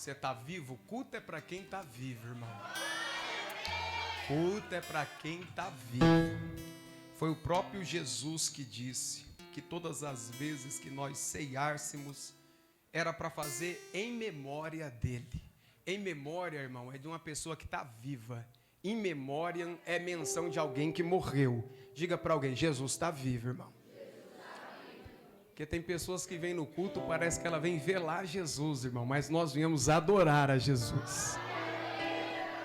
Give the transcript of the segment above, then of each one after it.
Você está vivo? Culto é para quem está vivo, irmão. Culto é para quem está vivo. Foi o próprio Jesus que disse que todas as vezes que nós ceiássemos era para fazer em memória dele. Em memória, irmão, é de uma pessoa que está viva. In memoriam é menção de alguém que morreu. Diga para alguém, Jesus está vivo, irmão. Porque tem pessoas que vêm no culto, parece que ela vem velar Jesus, irmão, mas nós viemos adorar a Jesus.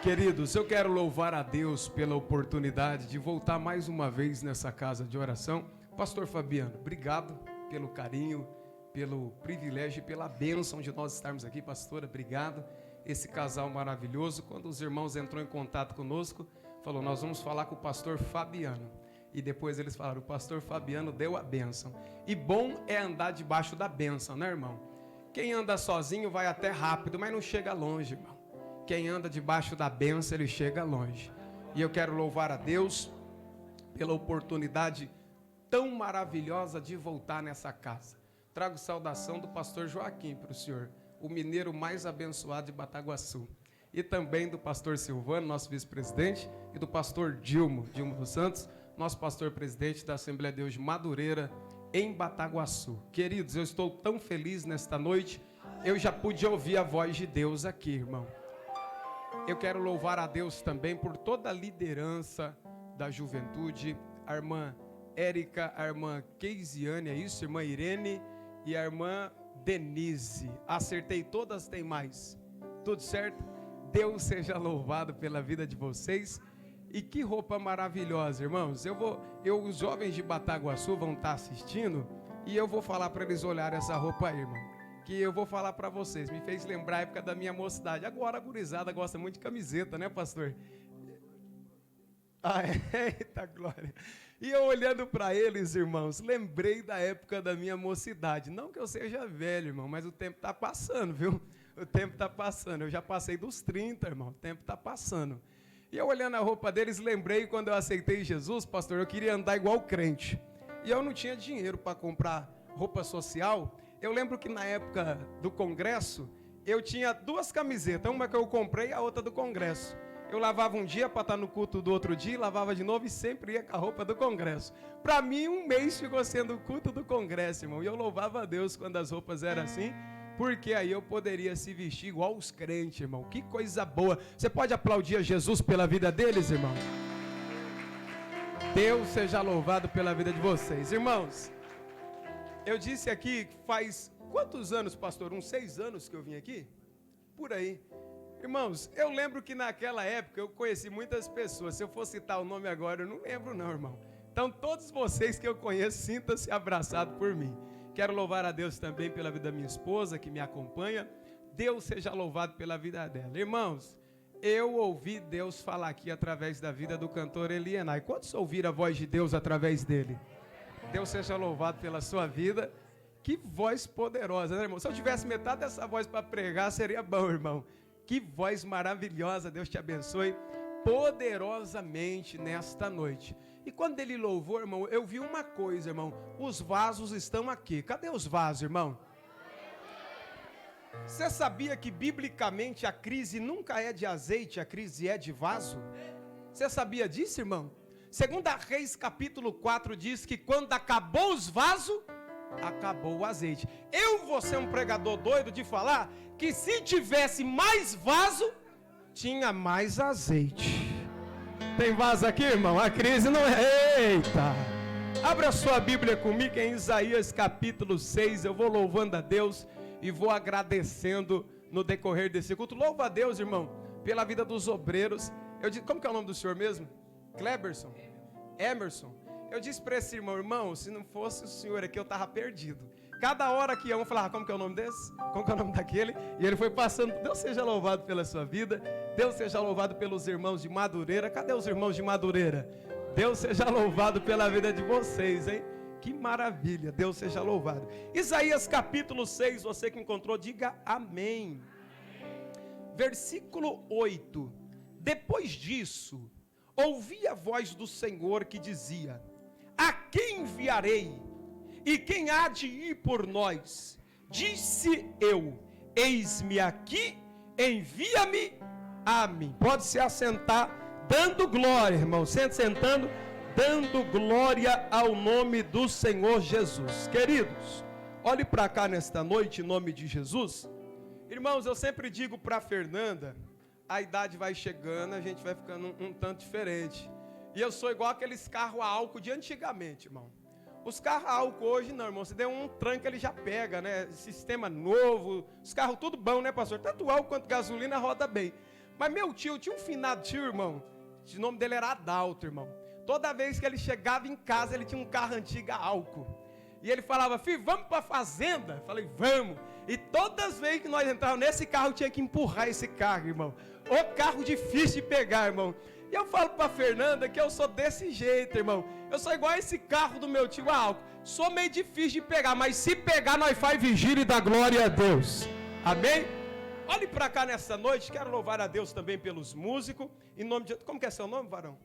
Queridos, eu quero louvar a Deus pela oportunidade de voltar mais uma vez nessa casa de oração. Pastor Fabiano, obrigado pelo carinho, pelo privilégio e pela bênção de nós estarmos aqui. Pastora, obrigado. Esse casal maravilhoso, quando os irmãos entrou em contato conosco, falou, nós vamos falar com o pastor Fabiano. E depois eles falaram, o pastor Fabiano deu a bênção. E bom é andar debaixo da bênção, né, irmão? Quem anda sozinho vai até rápido, mas não chega longe, irmão. Quem anda debaixo da bênção, ele chega longe. E eu quero louvar a Deus pela oportunidade tão maravilhosa de voltar nessa casa. Trago saudação do pastor Joaquim para o senhor, o mineiro mais abençoado de Bataguaçu. E também do pastor Silvano, nosso vice-presidente, e do pastor Dilmo dos Santos, nosso pastor-presidente da Assembleia de Deus de Madureira, em Bataguaçu. Queridos, eu estou tão feliz nesta noite, eu já pude ouvir a voz de Deus aqui, irmão. Eu quero louvar a Deus também por toda a liderança da juventude, a irmã Érica, a irmã Keisiane, é isso? A irmã Irene e a irmã Denise. Acertei todas, tem mais? Tudo certo? Deus seja louvado pela vida de vocês. E que roupa maravilhosa, irmãos. Os jovens de Bataguaçu vão estar assistindo e eu vou falar para eles olharem essa roupa aí, irmão. Que eu vou falar para vocês. Me fez lembrar a época da minha mocidade. Agora a gurizada gosta muito de camiseta, né, pastor? Ah, eita glória. E eu olhando para eles, irmãos, lembrei da época da minha mocidade. Não que eu seja velho, irmão, mas o tempo está passando, viu? O tempo está passando. Eu já passei dos 30, irmão. O tempo está passando. E eu olhando a roupa deles, lembrei quando eu aceitei Jesus, pastor, eu queria andar igual crente. E eu não tinha dinheiro para comprar roupa social. Eu lembro que na época do congresso, eu tinha 2 camisetas. Uma que eu comprei e a outra do congresso. Eu lavava um dia para estar no culto do outro dia, lavava de novo e sempre ia com a roupa do congresso. Para mim, um mês ficou sendo o culto do congresso, irmão. E eu louvava a Deus quando as roupas eram assim, porque aí eu poderia se vestir igual os crentes, irmão. Que coisa boa. Você pode aplaudir a Jesus pela vida deles, irmão? Deus seja louvado pela vida de vocês. Irmãos, eu disse aqui que faz quantos anos, pastor? Uns 6 anos que eu vim aqui? Por aí. Irmãos, eu lembro que naquela época eu conheci muitas pessoas. Se eu for citar o nome agora, eu não lembro não, irmão. Então, todos vocês que eu conheço, sintam-se abraçados por mim. Quero louvar a Deus também pela vida da minha esposa, que me acompanha. Deus seja louvado pela vida dela. Irmãos, eu ouvi Deus falar aqui através da vida do cantor Elienay. Quantos ouviram a voz de Deus através dele? Deus seja louvado pela sua vida. Que voz poderosa, né, irmão? Se eu tivesse metade dessa voz para pregar, seria bom, irmão. Que voz maravilhosa, Deus te abençoe poderosamente nesta noite. E quando ele louvou, irmão, eu vi uma coisa, irmão. Os vasos estão aqui. Cadê os vasos, irmão? Você sabia que biblicamente a crise nunca é de azeite, a crise é de vaso? Você sabia disso, irmão? 2 Reis capítulo 4 diz que quando acabou os vasos, acabou o azeite. Eu vou ser um pregador doido de falar que se tivesse mais vaso, tinha mais azeite. Tem vaso aqui, irmão? A crise não é... Eita! Abra sua Bíblia comigo em Isaías capítulo 6. Eu vou louvando a Deus e vou agradecendo no decorrer desse culto. Louva a Deus, irmão, pela vida dos obreiros. Eu disse, como que é o nome do senhor mesmo? Cleberson? Emerson? Eu disse para esse irmão, se não fosse o senhor aqui, eu estava perdido. Cada hora que eu falava, como que é o nome desse? Como que é o nome daquele? E ele foi passando. Deus seja louvado pela sua vida. Deus seja louvado pelos irmãos de Madureira. Cadê os irmãos de Madureira? Deus seja louvado pela vida de vocês, hein? Que maravilha, Deus seja louvado. Isaías capítulo 6, você que encontrou, diga amém. Versículo 8. Depois disso, ouvi a voz do Senhor que dizia: a quem enviarei? E quem há de ir por nós? Disse eu: eis-me aqui, envia-me a mim. Pode se assentar, dando glória, irmão, sentando, dando glória ao nome do Senhor Jesus. Queridos, olhe para cá nesta noite, em nome de Jesus. Irmãos, eu sempre digo para Fernanda, a idade vai chegando, a gente vai ficando um tanto diferente. E eu sou igual aqueles carros a álcool de antigamente, irmão. Os carros a álcool hoje não, irmão. Se der um tranco, ele já pega, né? Sistema novo, os carros tudo bom, né, pastor? Tanto álcool quanto gasolina roda bem. Mas meu tio, tinha um finado tio, irmão. O nome dele era Adalto, irmão. Toda vez que ele chegava em casa, ele tinha um carro antigo a álcool. E ele falava, filho, vamos para a fazenda? Eu falei, vamos. E todas as vezes que nós entrávamos nesse carro, tinha que empurrar esse carro, irmão. O carro difícil de pegar, irmão. E eu falo para Fernanda que eu sou desse jeito, irmão. Eu sou igual esse carro do meu tio a álcool. Sou meio difícil de pegar, mas se pegar, nós faz vigília e dá glória a Deus. Amém? Olhe para cá nessa noite. Quero louvar a Deus também pelos músicos. Em nome de... Como que é seu nome, varão?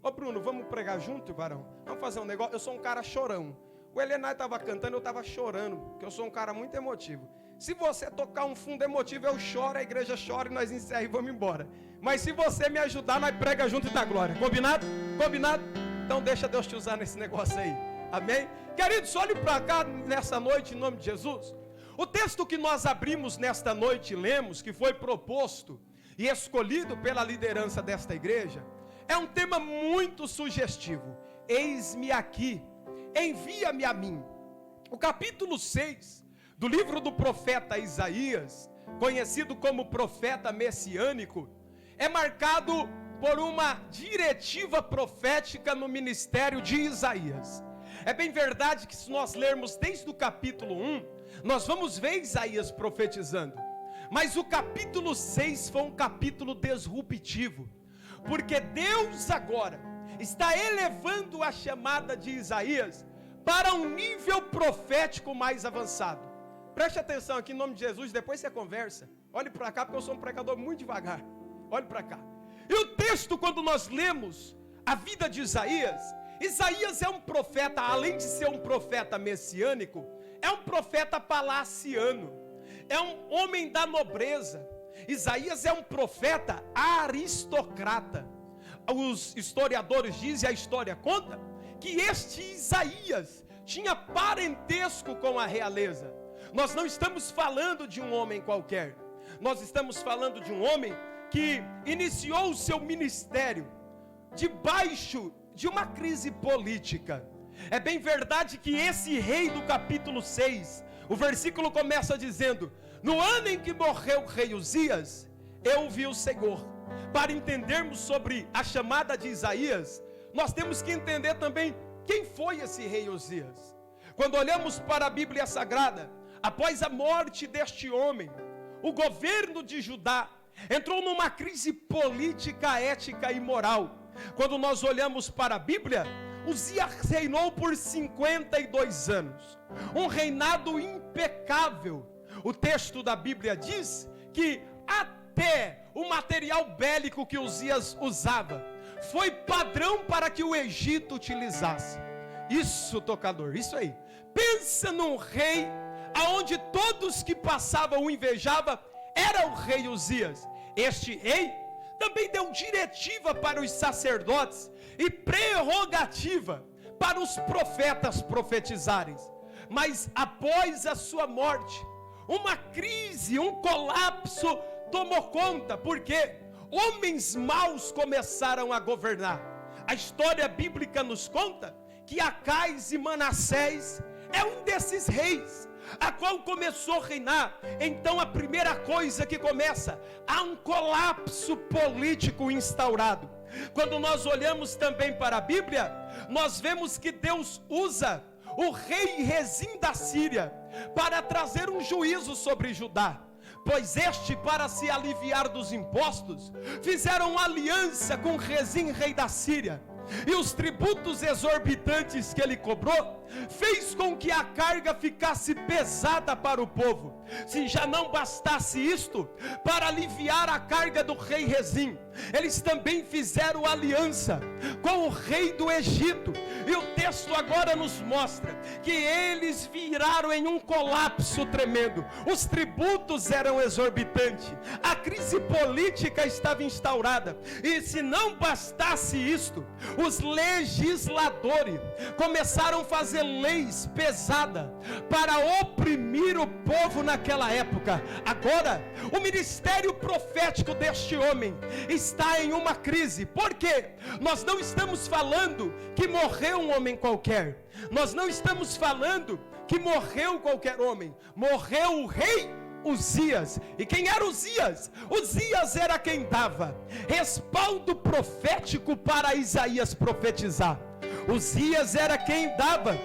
Ô Bruno, vamos pregar junto, varão? Vamos fazer um negócio? Eu sou um cara chorão. O Elenai estava cantando, eu estava chorando, porque eu sou um cara muito emotivo. Se você tocar um fundo emotivo, eu choro, a igreja chora e nós encerramos e vamos embora. Mas se você me ajudar, nós prega junto e dá glória. Combinado? Combinado? Então deixa Deus te usar nesse negócio aí. Amém? Queridos, olhe para cá nessa noite, em nome de Jesus. O texto que nós abrimos nesta noite e lemos, que foi proposto e escolhido pela liderança desta igreja, é um tema muito sugestivo. Eis-me aqui, envia-me a mim. O capítulo 6 do livro do profeta Isaías, conhecido como profeta messiânico, é marcado por uma diretiva profética no ministério de Isaías. É bem verdade que se nós lermos desde o capítulo 1, nós vamos ver Isaías profetizando. Mas o capítulo 6 foi um capítulo disruptivo, porque Deus agora está elevando a chamada de Isaías para um nível profético mais avançado. Preste atenção aqui em nome de Jesus, depois você conversa. Olhe para cá, porque eu sou um pregador muito devagar. Olhe para cá. E o texto, quando nós lemos a vida de Isaías, Isaías é um profeta, além de ser um profeta messiânico, é um profeta palaciano, é um homem da nobreza. Isaías é um profeta aristocrata. Os historiadores dizem, a história conta, que este Isaías tinha parentesco com a realeza. Nós não estamos falando de um homem qualquer. Nós estamos falando de um homem que iniciou o seu ministério debaixo de uma crise política. É bem verdade que esse rei do capítulo 6, o versículo começa dizendo, no ano em que morreu o rei Uzias, eu vi o Senhor. Para entendermos sobre a chamada de Isaías, nós temos que entender também quem foi esse rei Uzias. Quando olhamos para a Bíblia Sagrada, após a morte deste homem, o governo de Judá entrou numa crise política, ética e moral. Quando nós olhamos para a Bíblia, Uzias reinou por 52 anos, um reinado impecável. O texto da Bíblia diz que até o material bélico que Uzias usava foi padrão para que o Egito utilizasse. Isso, tocador, isso aí. Pensa num rei aonde todos que passavam o invejavam, era o rei Uzias. Este rei também deu diretiva para os sacerdotes e prerrogativa para os profetas profetizarem. Mas após a sua morte, uma crise, um colapso tomou conta, porque homens maus começaram a governar. A história bíblica nos conta que Acais e Manassés é um desses reis, a qual começou a reinar. Então a primeira coisa que começa, há um colapso político instaurado. Quando nós olhamos também para a Bíblia, nós vemos que Deus usa o rei Rezim da Síria para trazer um juízo sobre Judá, pois este, para se aliviar dos impostos, fizeram aliança com Rezim, rei da Síria. e os tributos exorbitantes que ele cobrou, fez com que a carga ficasse pesada para o povo. Se já não bastasse isto, para aliviar a carga do rei Rezim, eles também fizeram aliança com o rei do Egito, e o texto agora nos mostra que eles viraram em um colapso tremendo. Os tributos eram exorbitantes, a crise política estava instaurada, e se não bastasse isto, os legisladores começaram a fazer leis pesadas para oprimir o povo naquela época. Agora, o ministério profético deste homem está em uma crise. Por quê? Nós não estamos falando que morreu um homem qualquer, nós não estamos falando que morreu qualquer homem, morreu o rei Uzias. E quem era Uzias? Uzias era quem dava respaldo profético para Isaías profetizar. Uzias era quem dava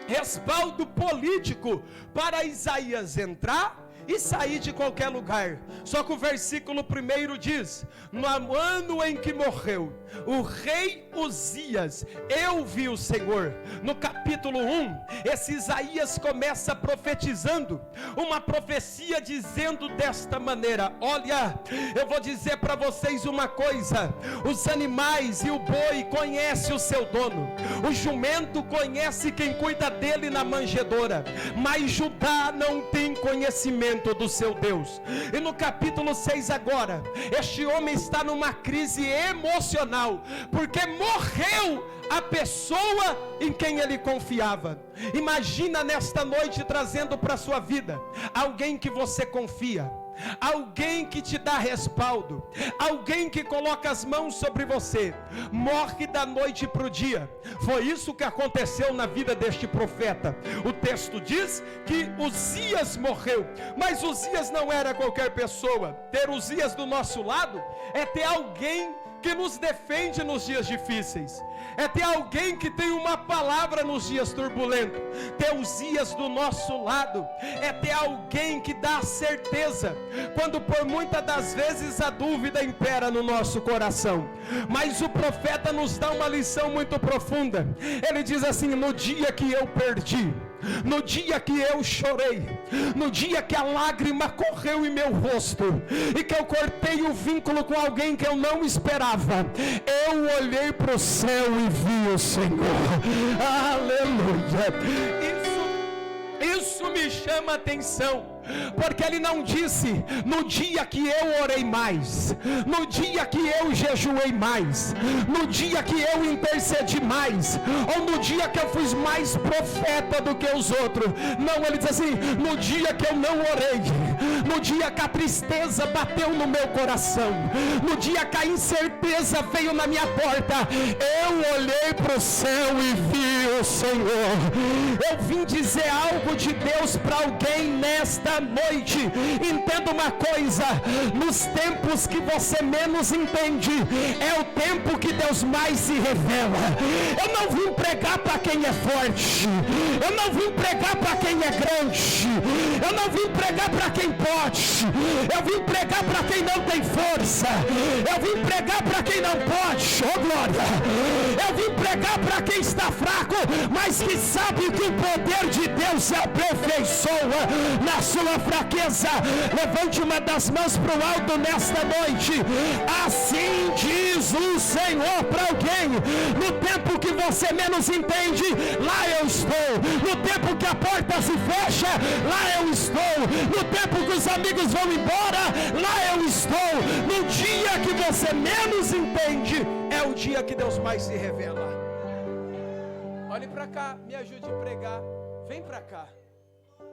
respaldo político para Isaías entrar e sair de qualquer lugar. Só que o versículo 1 diz: no ano em que morreu o rei Uzias, eu vi o Senhor. No capítulo 1, esse Isaías começa profetizando uma profecia dizendo desta maneira: olha, eu vou dizer para vocês uma coisa, os animais e o boi conhecem o seu dono, o jumento conhece quem cuida dele na manjedoura, mas Judá não tem conhecimento do seu Deus. E no capítulo 6 agora, este homem está numa crise emocional, porque morreu a pessoa em quem ele confiava. Imagina nesta noite trazendo para a sua vida alguém que você confia, alguém que te dá respaldo, alguém que coloca as mãos sobre você, morre da noite para o dia. Foi isso que aconteceu na vida deste profeta. O texto diz que Uzias morreu, mas Uzias não era qualquer pessoa. Ter Uzias do nosso lado é ter alguém que nos defende nos dias difíceis, é ter alguém que tem uma palavra nos dias turbulentos. Ter Uzias do nosso lado é ter alguém que dá certeza quando por muitas das vezes a dúvida impera no nosso coração. Mas o profeta nos dá uma lição muito profunda. Ele diz assim: no dia que eu perdi, no dia que eu chorei, no dia que a lágrima correu em meu rosto, e que eu cortei o vínculo com alguém que eu não esperava, eu olhei para o céu e vi o Senhor. Aleluia. Isso me chama a atenção, porque ele não disse no dia que eu orei mais, no dia que eu jejuei mais, no dia que eu intercedi mais, ou no dia que eu fui mais profeta do que os outros. Não, ele diz assim: no dia que eu não orei, no dia que a tristeza bateu no meu coração, no dia que a incerteza veio na minha porta, eu olhei para o céu e vi o Senhor. Eu vim dizer algo de Deus para alguém nesta noite. Entenda uma coisa: nos tempos que você menos entende, é o tempo que Deus mais se revela. Eu não vim pregar para quem é forte, eu não vim pregar para quem é grande, eu não vim pregar para quem pode, eu vim pregar para quem não tem força, eu vim pregar para quem não pode, oh glória, eu vim pregar para quem está fraco, mas que sabe que o poder de Deus se aperfeiçoa na sua fraqueza. Levante uma das mãos para o alto nesta noite. Assim diz o Senhor para alguém: no tempo que você menos entende, lá eu estou. No tempo que a porta se fecha, lá eu estou. No tempo que os amigos vão embora, lá eu estou. No dia que você menos entende, é o dia que Deus mais se revela. Olhe para cá, me ajude a pregar. Vem para cá.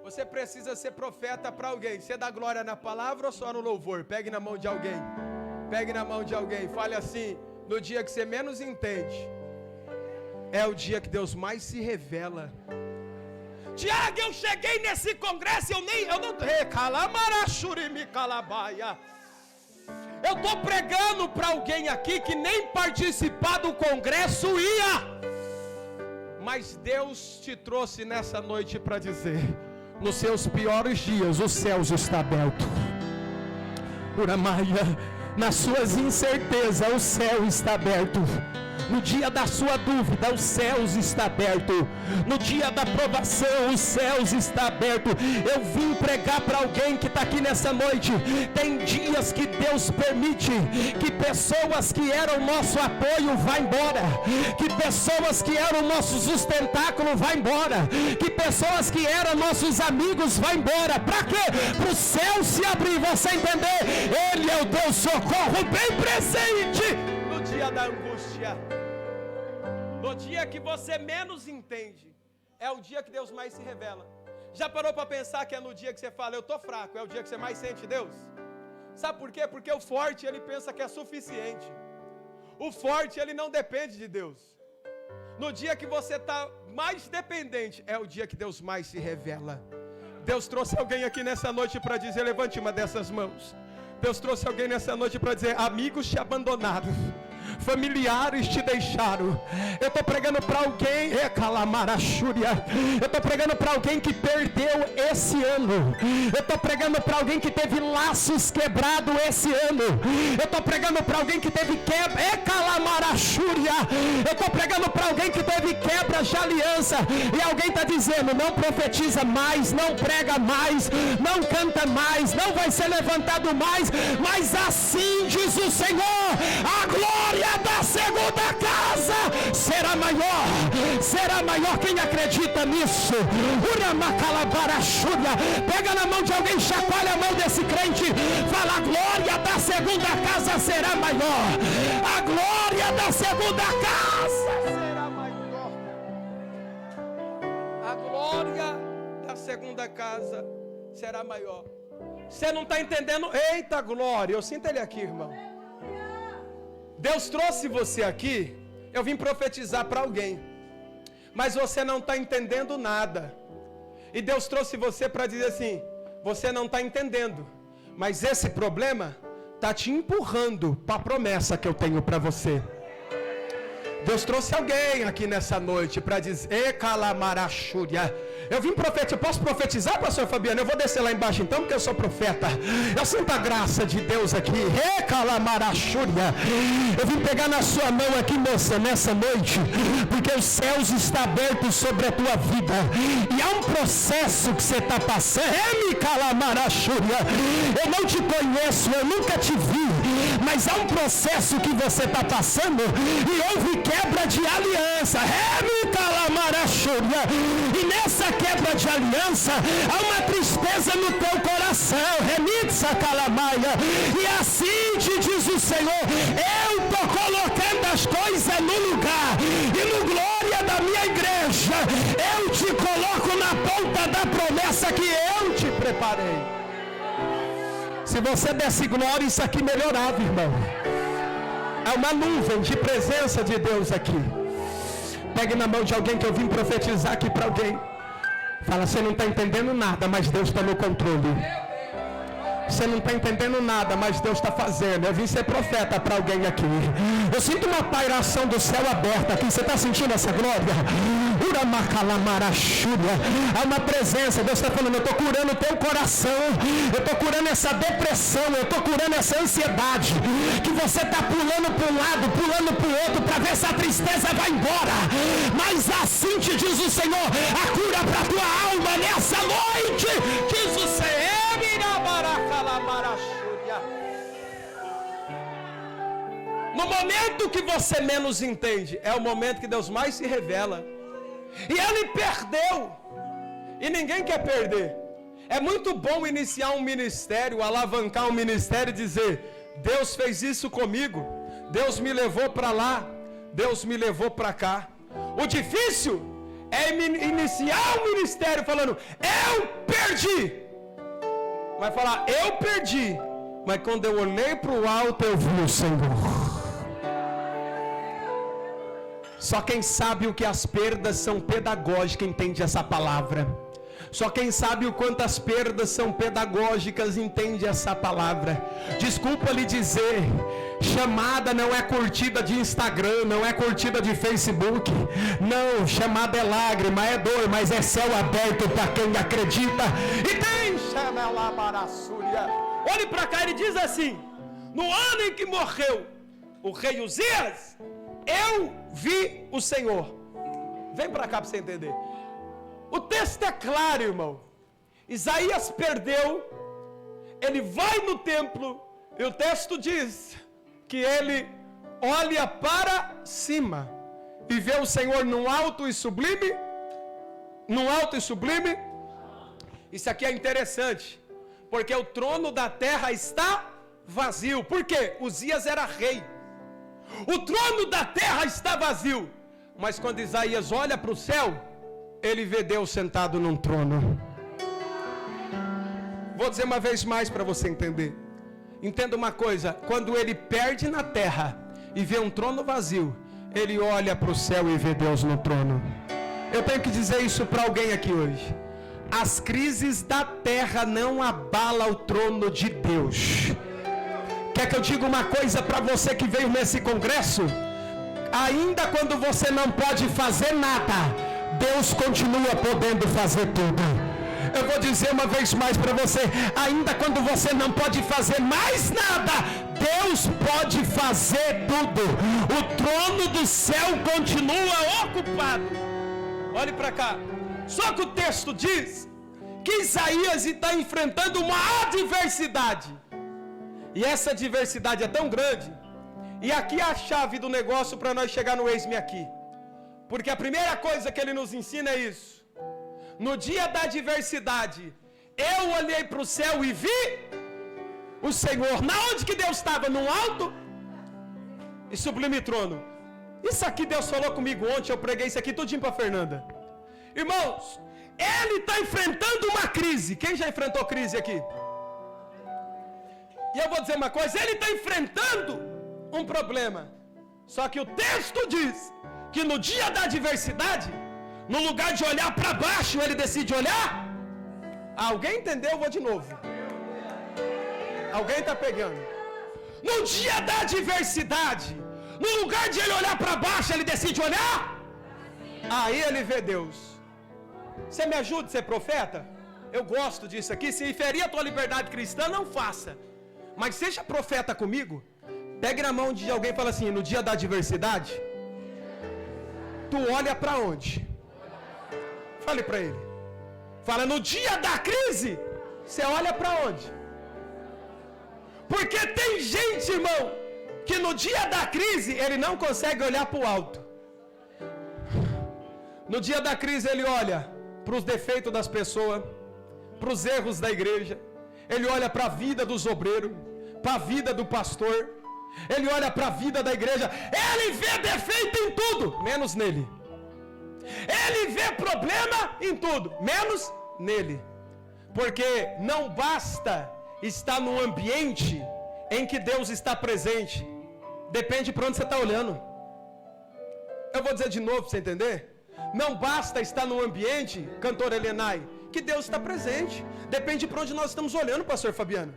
Você precisa ser profeta para alguém. Você dá glória na palavra ou só no louvor? Pegue na mão de alguém. Pegue na mão de alguém. Fale assim: no dia que você menos entende, é o dia que Deus mais se revela. Tiago, eu cheguei nesse congresso, eu não eu estou pregando para alguém aqui que nem participar do congresso ia. Mas Deus te trouxe nessa noite para dizer: nos seus piores dias os céus estão abertos. Uramaia, nas suas incertezas o céu está aberto. No dia da sua dúvida, os céus estão abertos. No dia da provação, os céus estão abertos. Eu vim pregar para alguém que está aqui nessa noite. Tem dias que Deus permite que pessoas que eram nosso apoio vá embora, que pessoas que eram nosso sustentáculo vá embora, que pessoas que eram nossos amigos vá embora. Para quê? Para o céu se abrir, você entender? Ele é o Deus socorro bem presente no dia da angústia. No dia que você menos entende, é o dia que Deus mais se revela. Já parou para pensar que é no dia que você fala, eu estou fraco, é o dia que você mais sente Deus? Sabe por quê? Porque o forte, ele pensa que é suficiente. O forte, ele não depende de Deus. No dia que você está mais dependente, é o dia que Deus mais se revela. Deus trouxe alguém aqui nessa noite para dizer, levante uma dessas mãos. Deus trouxe alguém nessa noite para dizer, amigos te abandonaram, familiares te deixaram. Eu estou pregando para alguém, eu estou pregando para alguém que perdeu esse ano. Eu estou pregando para alguém que teve laços quebrados esse ano. Eu estou pregando para alguém que teve quebra, eu estou pregando para alguém que teve quebra de aliança. E alguém está dizendo, não profetiza mais, não prega mais, não canta mais, não vai ser levantado mais. Mas assim diz o Senhor, a glória da segunda casa será maior. Será maior. Quem acredita nisso? Pega na mão de alguém, chacoalha a mão desse crente, fala, a glória da segunda casa será maior. A glória da segunda casa será maior. A glória da segunda casa será maior. Você não está entendendo? Eita glória, eu sinto ele aqui, irmão. Deus trouxe você aqui, eu vim profetizar para alguém, mas você não está entendendo nada. E Deus trouxe você para dizer assim, você não está entendendo, mas esse problema está te empurrando para a promessa que eu tenho para você. Deus trouxe alguém aqui nessa noite para dizer, eu vim profetizar, posso profetizar, pastor Fabiano? Eu vou descer lá embaixo então, porque eu sou profeta. Eu sinto a graça de Deus aqui. Eu vim pegar na sua mão aqui, moça, nessa noite, porque os céus estão abertos sobre a tua vida. E há um processo que você está passando. Eu não te conheço, eu nunca te vi, mas há um processo que você está passando e houve quebra de aliança. E nessa quebra de aliança há uma tristeza no teu coração. E assim te diz o Senhor, eu estou colocando as coisas no lugar, e no glória da minha igreja eu te coloco na ponta da promessa que eu te preparei. Se você desse glória, isso aqui melhorava, irmão. É uma nuvem de presença de Deus aqui. Pegue na mão de alguém que eu vim profetizar aqui para alguém. Fala, você não está entendendo nada, mas Deus está no controle. Você não está entendendo nada, mas Deus está fazendo. Eu vim ser profeta para alguém aqui. Eu sinto uma pairação do céu aberto aqui. Você está sentindo essa glória? Há uma presença. Deus está falando, eu estou curando o teu coração. Eu estou curando essa depressão. Eu estou curando essa ansiedade. Que você está pulando para um lado, pulando para o outro, para ver se a tristeza vai embora. Mas assim te diz o Senhor, a cura para a tua alma nessa noite. Diz o Senhor. No momento que você menos entende, é o momento que Deus mais se revela. E ele perdeu. E ninguém quer perder. É muito bom iniciar um ministério, alavancar um ministério e dizer, Deus fez isso comigo, Deus me levou para lá, Deus me levou para cá. O difícil é iniciar um ministério falando, eu perdi. Mas falar, eu perdi, mas quando eu olhei para o alto, eu vi o Senhor. Só quem sabe o que as perdas são pedagógicas entende essa palavra. Só quem sabe o quanto as perdas são pedagógicas entende essa palavra. Desculpa lhe dizer, chamada não é curtida de Instagram, não é curtida de Facebook. Não, chamada é lágrima, é dor, mas é céu aberto para quem acredita. E tem chama lá para a Súria. Olhe para cá, ele diz assim, no ano em que morreu o rei Uzias, eu vi o Senhor. Vem para cá para você entender. O texto é claro, irmão. Isaías perdeu, ele vai no templo, e o texto diz que ele olha para cima e vê o Senhor num alto e sublime. Isso aqui é interessante, porque o trono da terra está vazio. Por quê? Uzias era rei. O trono da terra está vazio. Mas quando Isaías olha para o céu, ele vê Deus sentado num trono. Vou dizer uma vez mais para você entender. Entenda uma coisa, quando ele perde na terra e vê um trono vazio, ele olha para o céu e vê Deus no trono. Eu tenho que dizer isso para alguém aqui hoje. As crises da terra não abalam o trono de Deus. Quer que eu diga uma coisa para você que veio nesse congresso? Ainda quando você não pode fazer nada, Deus continua podendo fazer tudo. Eu vou dizer uma vez mais para você, ainda quando você não pode fazer mais nada, Deus pode fazer tudo. O trono do céu continua ocupado. Olhe para cá. Só que o texto diz que Isaías está enfrentando uma adversidade. E essa adversidade é tão grande. E aqui é a chave do negócio para nós chegar no eis-me aqui. Porque a primeira coisa que ele nos ensina é isso. No dia da adversidade, eu olhei para o céu e vi o Senhor. Na onde que Deus estava? Num alto e sublime trono. Isso aqui Deus falou comigo ontem, eu preguei isso aqui tudinho para Fernanda. Irmãos, ele está enfrentando uma crise. Quem já enfrentou crise aqui? E eu vou dizer uma coisa, ele está enfrentando um problema. Só que o texto diz que no dia da adversidade, no lugar de olhar para baixo, ele decide olhar. Alguém entendeu? Eu vou de novo. Alguém está pegando? No dia da adversidade, no lugar de ele olhar para baixo, ele decide olhar. Aí ele vê Deus. Você me ajuda a ser profeta? Eu gosto disso aqui. Se ferir a tua liberdade cristã, não faça. Mas seja profeta comigo. Pegue na mão de alguém e fala assim: no dia da adversidade, tu olha para onde? Fale para ele. Fala, no dia da crise, você olha para onde? Porque tem gente, irmão, que no dia da crise, ele não consegue olhar para o alto. No dia da crise, ele olha para os defeitos das pessoas, para os erros da igreja. Ele olha para a vida dos obreiros, para a vida do pastor. Ele olha para a vida da igreja. Ele vê defeito em tudo, menos nele. Ele vê problema em tudo, menos nele. Porque não basta estar num ambiente em que Deus está presente. Depende para onde você está olhando. Eu vou dizer de novo para você entender. Não basta estar num ambiente, cantor Elenai, que Deus está presente. Depende para onde nós estamos olhando, pastor Fabiano.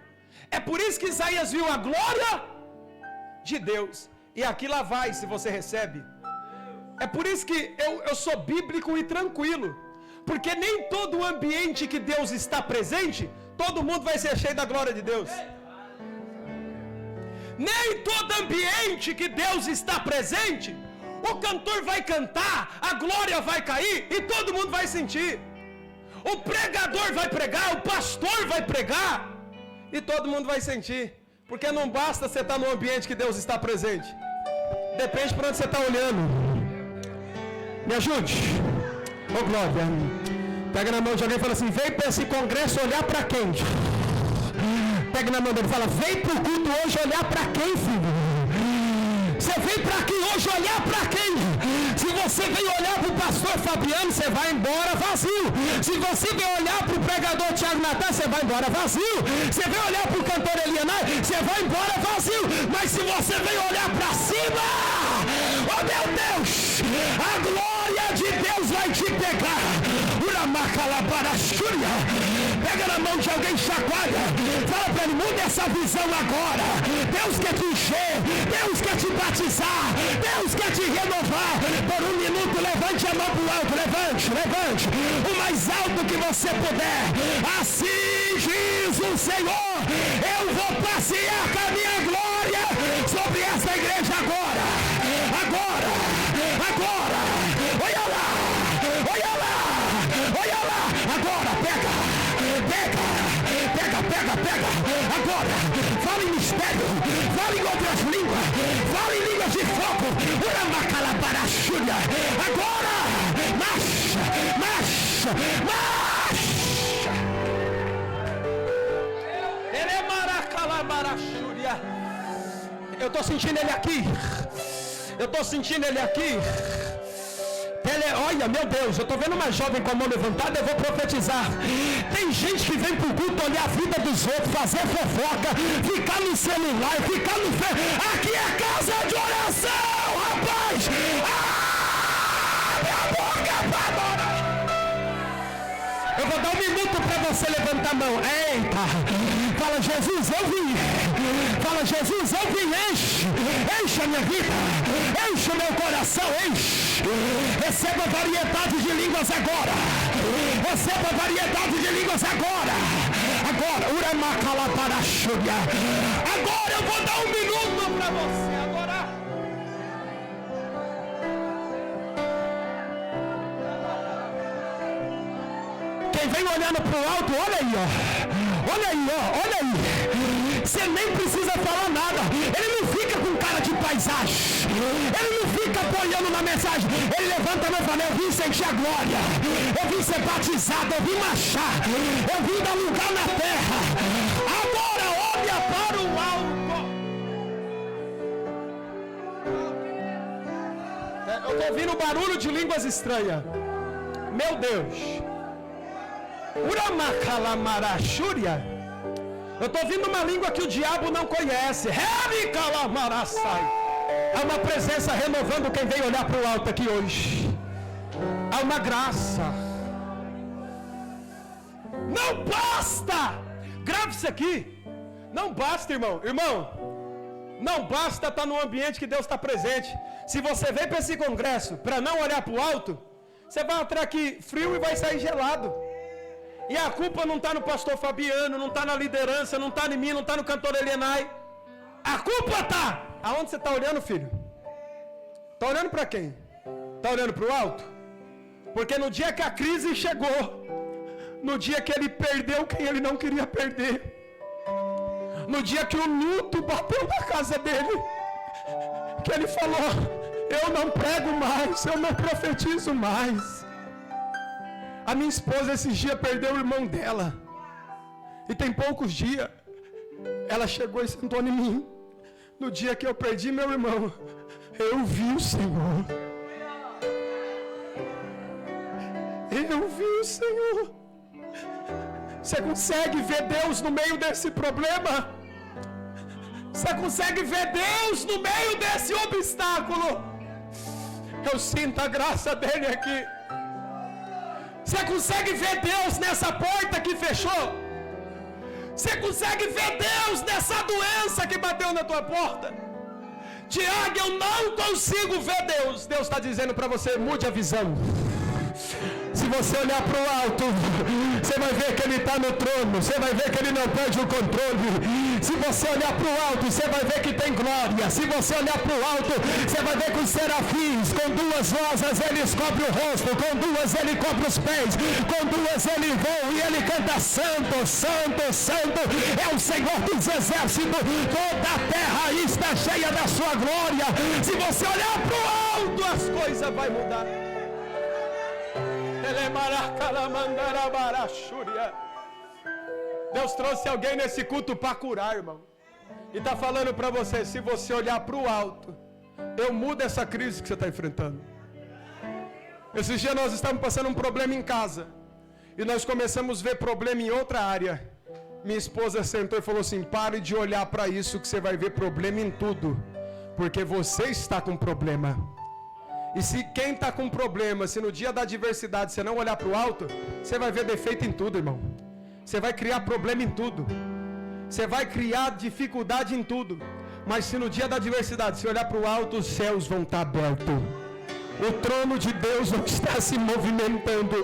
É por isso que Isaías viu a glória de Deus. E aqui lá vai, se você recebe. É por isso que eu sou bíblico e tranquilo. Porque nem todo ambiente que Deus está presente, todo mundo vai ser cheio da glória de Deus. Nem todo ambiente que Deus está presente, o cantor vai cantar, a glória vai cair e todo mundo vai sentir. O pregador vai pregar, o pastor vai pregar e todo mundo vai sentir. Porque não basta você estar no ambiente que Deus está presente. Depende para onde você está olhando. Me ajude. Ô Glória. Pega na mão de alguém e fala assim: vem para esse congresso olhar para quem? Pega na mão dele e fala: vem para o culto hoje olhar para quem, filho? Você vem para aqui hoje olhar para quem? Se você veio olhar para o pastor Fabiano, você vai embora vazio. Se você veio olhar para o pregador Tiago Natan, você vai embora vazio. Você veio olhar para o cantor Elianai, você vai embora vazio. Mas se você veio olhar para cima, oh meu Deus, a glória de Deus vai te pegar. Pega na mão de alguém, chacoalha. Fala para ele: muda essa visão agora. Deus quer te encher, Deus quer te batizar, Deus quer te renovar. Por um minuto, levante a mão para o alto. Levante o mais alto que você puder. Assim diz o Senhor: eu vou passear com a minha glória sobre essa igreja entrega. Agora, fala em mistério, fala em outras línguas, fala em línguas de fogo. Agora, marcha, marcha, marcha. Ele é maracalabarachúria. Eu estou sentindo ele aqui. Eu estou sentindo ele aqui. Olha, meu Deus, eu estou vendo uma jovem com a mão levantada, eu vou profetizar. Tem gente que vem para o culto olhar a vida dos outros, fazer fofoca, ficar no celular, ficar no... Aqui é casa de oração, rapaz! Minha boca para adorar! Eu vou dar 1 minuto para você levantar a mão. Eita! Fala, Jesus, eu vim! Fala, Jesus, eu vim! Enche a minha vida! Enche o meu coração! Enche! Receba variedade de línguas agora. Receba variedade de línguas agora. Agora, uramacalaparachúria. Agora eu vou dar 1 minuto para você. Agora. Quem vem olhando para o alto, olha aí, ó. Olha aí, ó. Olha aí. Você nem precisa falar nada. Ele não fica com cara de paisagem. Ele não fica apoiando na mensagem. Ele levanta a mão e fala: eu vim sentir a glória. Eu vim ser batizado. Eu vim marchar. Eu vim dar lugar na terra. Agora olha para o alto. Eu estou ouvindo barulho de línguas estranhas. Meu Deus. Uramacalamarachúria. Eu estou ouvindo uma língua que o diabo não conhece. Há uma presença renovando quem veio olhar para o alto aqui hoje. Há uma graça. Não basta. Grave isso aqui. Não basta, irmão. Irmão, não basta estar no ambiente que Deus está presente. Se você vem para esse congresso para não olhar para o alto, você vai entrar aqui frio e vai sair gelado. E a culpa não está no pastor Fabiano, não está na liderança, não está em mim, não está no cantor Elienay. A culpa está. Aonde você está olhando, filho? Está olhando para quem? Está olhando para o alto? Porque no dia que a crise chegou, no dia que ele perdeu quem ele não queria perder, no dia que o luto bateu na casa dele, que ele falou: eu não prego mais, eu não profetizo mais. A minha esposa esses dias perdeu o irmão dela. E tem poucos dias. Ela chegou e sentou em mim. No dia que eu perdi meu irmão, eu vi o Senhor. Eu vi o Senhor. Você consegue ver Deus no meio desse problema? Você consegue ver Deus no meio desse obstáculo? Eu sinto a graça dele aqui. Você consegue ver Deus nessa porta que fechou? Você consegue ver Deus nessa doença que bateu na tua porta? Tiago, eu não consigo ver Deus. Deus está dizendo para você: mude a visão. Se você olhar para o alto, você vai ver que Ele está no trono. Você vai ver que Ele não perde o controle. Se você olhar para o alto, você vai ver que tem glória. Se você olhar para o alto, você vai ver que os serafins, com 2 rosas, eles cobrem o rosto, com 2 ele cobre os pés, com 2 ele voa e ele canta: santo, santo, santo é o Senhor dos exércitos. Toda a terra está cheia da sua glória. Se você olhar para o alto, as coisas vão mudar. Deus trouxe alguém nesse culto para curar, irmão. E está falando para você: se você olhar para o alto, eu mudo essa crise que você está enfrentando. Esses dias nós estávamos passando um problema em casa. E nós começamos a ver problema em outra área. Minha esposa sentou e falou assim: pare de olhar para isso, que você vai ver problema em tudo. Porque você está com problema. E se quem está com problema, se no dia da adversidade você não olhar para o alto, você vai ver defeito em tudo, irmão. Você vai criar problema em tudo. Você vai criar dificuldade em tudo. Mas se no dia da adversidade você olhar para o alto, os céus vão estar abertos. O trono de Deus não está se movimentando.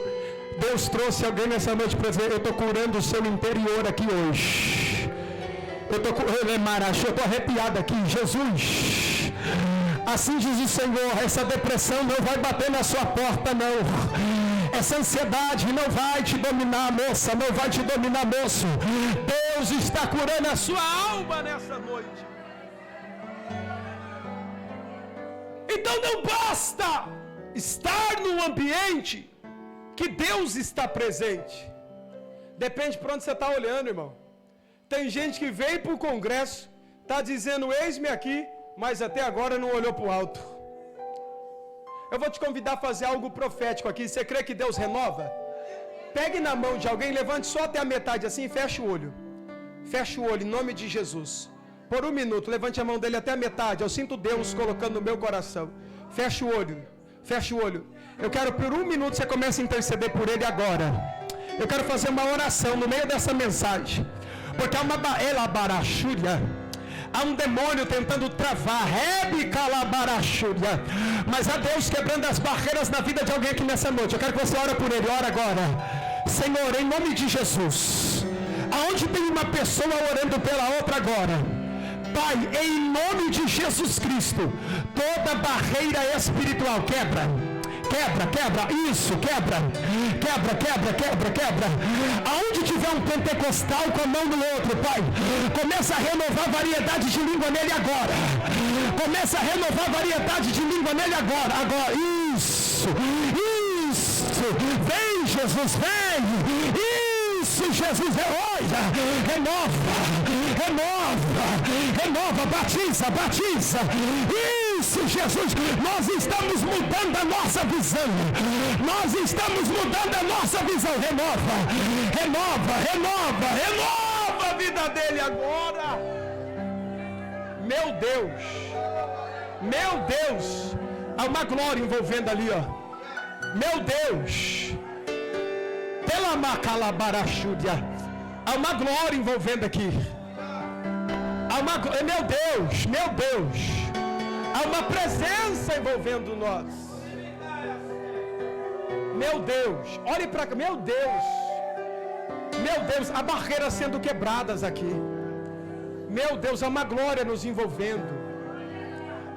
Deus trouxe alguém nessa noite para dizer: eu estou curando o seu interior aqui hoje. Eu estou arrepiado aqui. Jesus, assim diz o Senhor: essa depressão não vai bater na sua porta, não. Essa ansiedade não vai te dominar, moça, não vai te dominar, moço. Deus Deus está curando a sua alma nessa noite. Então não basta estar num ambiente que Deus está presente. Depende para onde você está olhando, irmão. Tem gente que veio para o congresso, está dizendo, eis-me aqui, mas até agora não olhou para o alto. Eu vou te convidar a fazer algo profético aqui. Você crê que Deus renova? Pegue na mão de alguém, levante só até a metade assim e feche o olho. Feche o olho em nome de Jesus. Por um minuto, levante a mão dele até a metade. Eu sinto Deus colocando no meu coração. Feche o olho. Feche o olho. Eu quero por um minuto você comece a interceder por ele agora. Eu quero fazer uma oração no meio dessa mensagem. Porque há uma elabarachúria. Há um demônio tentando travar. Mas há Deus quebrando as barreiras na vida de alguém aqui nessa noite. Eu quero que você ore por ele. Ora agora. Senhor, em nome de Jesus. Aonde tem uma pessoa orando pela outra agora. Pai, em nome de Jesus Cristo, toda barreira espiritual quebra. Quebra, quebra, isso, quebra. Quebra, quebra, quebra, quebra. Aonde tiver um pentecostal com a mão no outro, Pai, começa a renovar a variedade de língua nele agora. Começa a renovar a variedade de língua nele agora. Agora, isso, isso. Vem, Jesus, vem. Isso, Jesus, olha, renova, renova, renova, batiza, batiza. Isso, Jesus, nós estamos mudando a nossa visão. Nós estamos mudando a nossa visão. Renova, renova, renova, renova a vida dele agora. Meu Deus, meu Deus, há uma glória envolvendo ali, ó. Meu Deus. Pela macalabarachúdia. Há uma glória envolvendo aqui. Há uma, meu Deus, meu Deus. Há uma presença envolvendo nós. Meu Deus, olhe para cá, meu Deus. Meu Deus, há barreiras sendo quebradas aqui. Meu Deus, há uma glória nos envolvendo.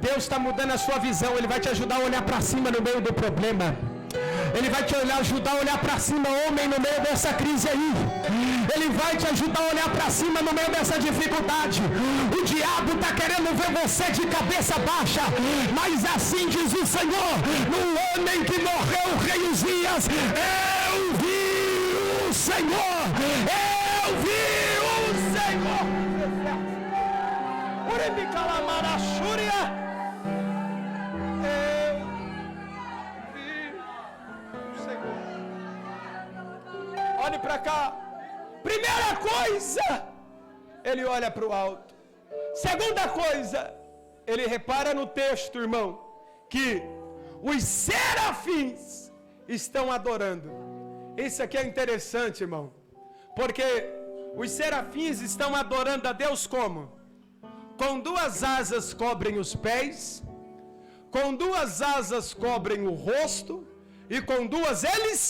Deus está mudando a sua visão. Ele vai te ajudar a olhar para cima no meio do problema. Ele vai te ajudar a olhar para cima, homem, no meio dessa crise aí. Ele vai te ajudar a olhar para cima no meio dessa dificuldade. O diabo está querendo ver você de cabeça baixa, mas assim diz o Senhor: no homem que morreu, o rei Uzias, eu vi o Senhor, eu vi o Senhor. Uribicalamarachúria. Olhe para cá. Primeira coisa, ele olha para o alto. Segunda coisa, ele repara no texto, irmão, que os serafins estão adorando. Isso aqui é interessante, irmão, porque os serafins estão adorando a Deus como? Com duas asas cobrem os pés, com duas asas cobrem o rosto, e com duas eles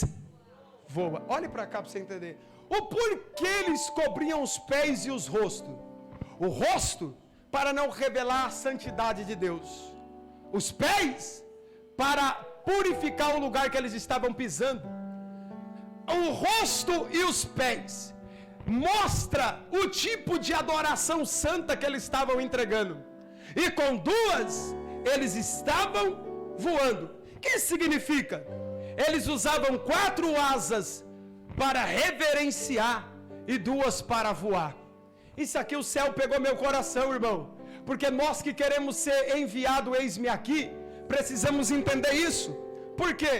voam. Olhe para cá para você entender. O porquê eles cobriam os pés e os rostos? O rosto, para não revelar a santidade de Deus. Os pés, para purificar o lugar que eles estavam pisando. O rosto e os pés mostra o tipo de adoração santa que eles estavam entregando. E com duas, eles estavam voando. O que isso significa? Eles usavam 4 asas para reverenciar e 2 para voar. Isso aqui o céu pegou meu coração, irmão. Porque nós que queremos ser enviado, eis-me aqui, precisamos entender isso. Por quê?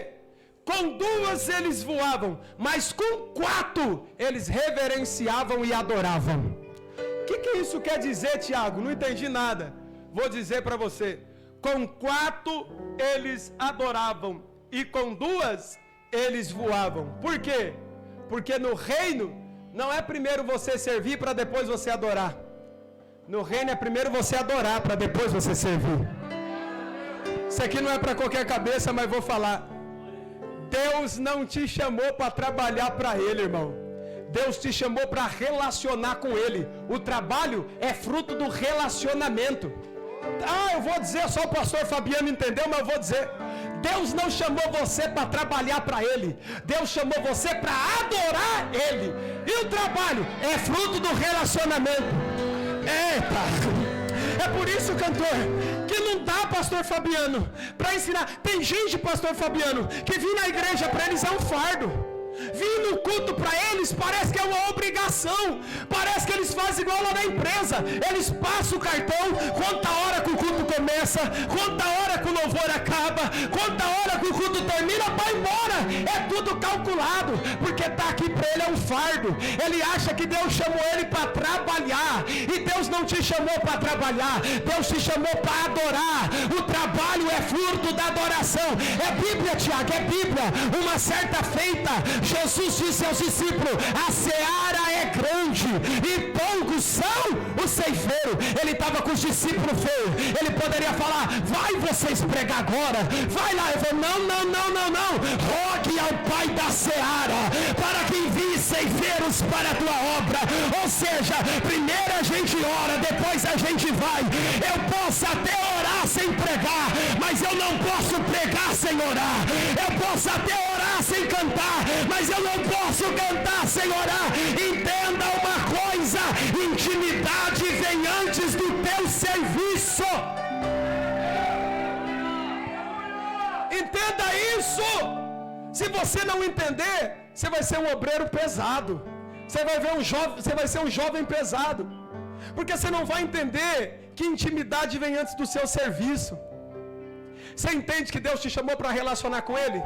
Com 2 eles voavam, mas com 4 eles reverenciavam e adoravam. O que isso quer dizer, Tiago? Não entendi nada. Vou dizer para você. Com 4 eles adoravam e com 2 eles voavam. Por quê? Porque no reino não é primeiro você servir para depois você adorar. No reino é primeiro você adorar para depois você servir. Isso aqui não é para qualquer cabeça, mas vou falar. Deus não te chamou para trabalhar para Ele, irmão. Deus te chamou para relacionar com Ele. O trabalho é fruto do relacionamento. Eu vou dizer, só o pastor Fabiano entendeu, mas eu vou dizer. Deus não chamou você para trabalhar para Ele. Deus chamou você para adorar Ele. E o trabalho é fruto do relacionamento. Eita! É por isso, cantor, que não dá, pastor Fabiano, para ensinar. Tem gente, pastor Fabiano, que vir na igreja para eles é um fardo. Vir no culto para eles parece que é uma obrigação. Parece que eles fazem igual lá na empresa. Eles passam o cartão, quanta hora que o culto começa, quanta hora que o louvor acaba, quanta hora que o culto termina, vai embora. É tudo calculado, porque tá aqui para ele é um fardo. Ele acha que Deus chamou ele para trabalhar, e Deus não te chamou para trabalhar. Deus te chamou para adorar. O trabalho é fruto da adoração. É Bíblia, Tiago, é Bíblia. Uma certa feita, Jesus disse aos discípulos: a seara é grande e poucos são os ceifeiros. Ele estava com os discípulos feios. Ele poderia falar: vai vocês pregar agora, vai lá. Ele falou: não. Rogue ao Pai da seara para que envie ceifeiros para a tua obra. Ou seja, primeiro a gente ora, depois a gente vai. Eu posso até orar sem pregar, mas eu não posso pregar sem orar. Eu posso até orar sem cantar, mas eu não posso cantar sem orar. Entenda uma coisa: intimidade vem antes do teu serviço. Entenda isso. Se você não entender, você vai ser um obreiro pesado. Você vai ser um jovem pesado. Porque você não vai entender que intimidade vem antes do seu serviço. Você entende que Deus te chamou para relacionar com Ele?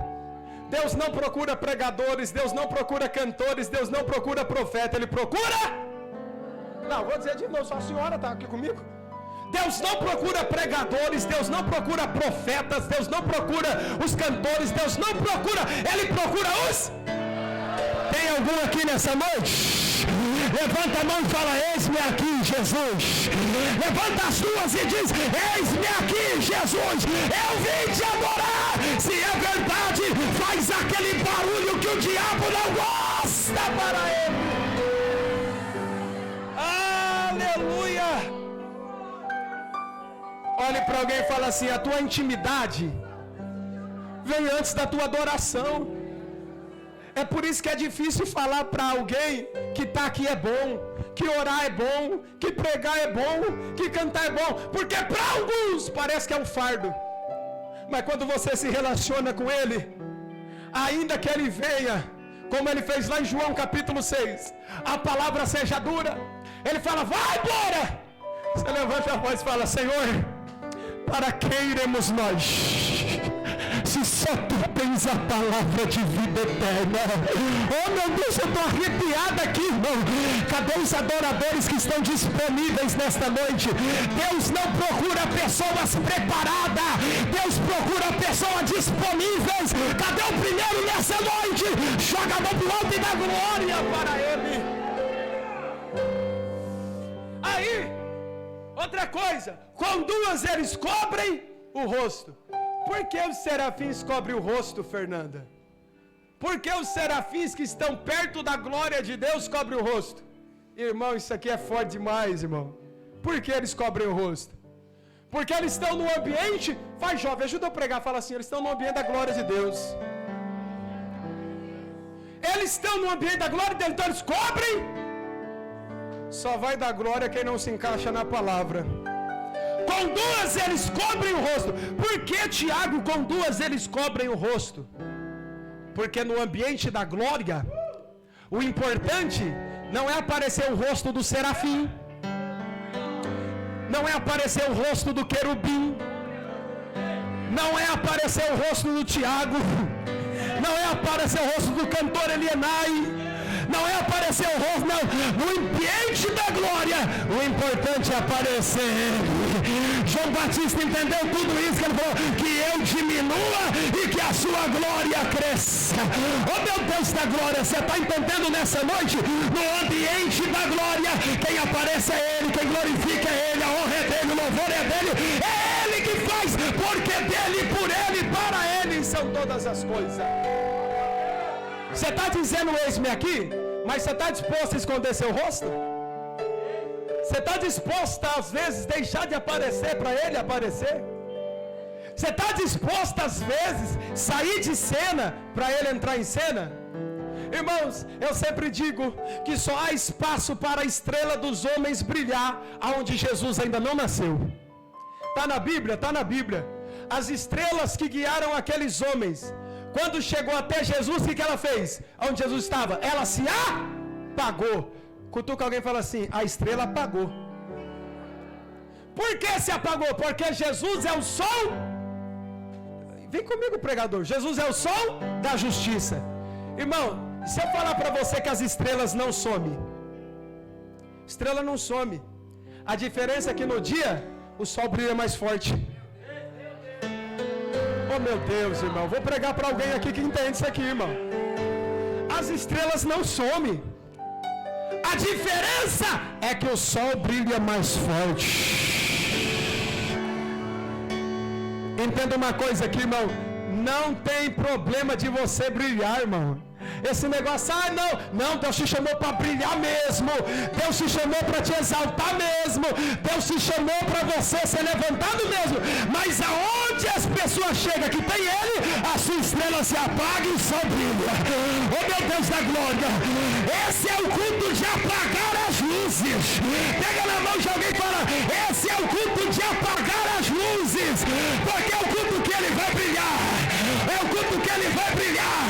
Deus não procura pregadores, Deus não procura cantores, Deus não procura profeta, Ele procura... Não, vou dizer de novo, só a senhora está aqui comigo. Deus não procura pregadores, Deus não procura profetas, Deus não procura os cantores, Deus não procura, Ele procura os... Tem algum aqui nessa noite? Levanta a mão e fala: eis-me aqui, Jesus. Levanta as duas e diz: eis-me aqui, Jesus. Eu vim te adorar. Se é verdade, faz aquele barulho que o diabo não gosta para ele. Aleluia. Olhe para alguém e fala assim: a tua intimidade vem antes da tua adoração. É por isso que é difícil falar para alguém que está aqui é bom, que orar é bom, que pregar é bom, que cantar é bom, porque para alguns parece que é um fardo. Mas quando você se relaciona com Ele, ainda que Ele venha, como Ele fez lá em João capítulo 6, a palavra seja dura, Ele fala: vai embora. Você levanta a voz e fala: Senhor, para que iremos nós? Se só Tu tens a palavra de vida eterna. Oh meu Deus, eu estou arrepiado aqui, irmão. Cadê os adoradores que estão disponíveis nesta noite? Deus não procura pessoas preparadas, Deus procura pessoas disponíveis. Cadê o primeiro nessa noite? Joga a mão pro alto e dá glória para Ele. Aí, outra coisa, com duas eles cobrem o rosto. Por que os serafins cobrem o rosto, Fernanda? Por que os serafins que estão perto da glória de Deus cobrem o rosto? Irmão, isso aqui é forte demais, irmão. Por que eles cobrem o rosto? Porque eles estão no ambiente... Vai, jovem, ajuda eu a pregar. Fala assim: eles estão no ambiente da glória de Deus. Eles estão no ambiente da glória de Deus, então eles cobrem. Só vai dar glória quem não se encaixa na palavra. Com duas eles cobrem o rosto. Por que, Tiago, com duas eles cobrem o rosto? Porque no ambiente da glória, o importante não é aparecer o rosto do serafim, não é aparecer o rosto do querubim, não é aparecer o rosto do Tiago, não é aparecer o rosto do cantor Elienai, não é aparecer o rosto, não. No ambiente da glória, o importante é aparecer Ele. João Batista entendeu tudo isso, que ele falou: que eu diminua e que a sua glória cresça. Oh meu Deus da glória, você está entendendo nessa noite? No ambiente da glória, quem aparece é Ele, quem glorifica é Ele, a honra é dEle, o louvor é dEle, é Ele que faz, porque dEle, por Ele, para Ele são todas as coisas. Você está dizendo eis-me aqui, mas você está disposto a esconder seu rosto? Você está disposto a, às vezes, deixar de aparecer para Ele aparecer? Você está disposto, às vezes, sair de cena para ele entrar em cena? Irmãos, eu sempre digo que só há espaço para a estrela dos homens brilhar aonde Jesus ainda não nasceu. Está na Bíblia? Está na Bíblia. As estrelas que guiaram aqueles homens, quando chegou até Jesus, o que ela fez? Onde Jesus estava? Ela se apagou. Cutuca alguém e fala assim: a estrela apagou. Por que se apagou? Porque Jesus é o sol. Vem comigo, pregador. Jesus é o sol da justiça. Irmão, se eu falar para você que as estrelas não somem, estrela não some. A diferença é que no dia o sol brilha mais forte. Oh meu Deus, irmão, vou pregar para alguém aqui que entende isso aqui, irmão. As estrelas não somem. A diferença é que o sol brilha mais forte. Entenda uma coisa aqui, irmão. Não tem problema de você brilhar, irmão. Esse negócio, não, Deus te chamou para brilhar mesmo. Deus te chamou para te exaltar mesmo. Deus te chamou para você ser levantado mesmo. Mas aonde as pessoas chegam que tem Ele, a sua estrela se apaga e o sol brilha. Oh meu Deus da glória. Esse é o culto de apagar as luzes. Pega na mão de alguém e fala: esse é o culto de apagar as luzes. Porque é o culto que Ele vai brilhar. É o culto que Ele vai brilhar.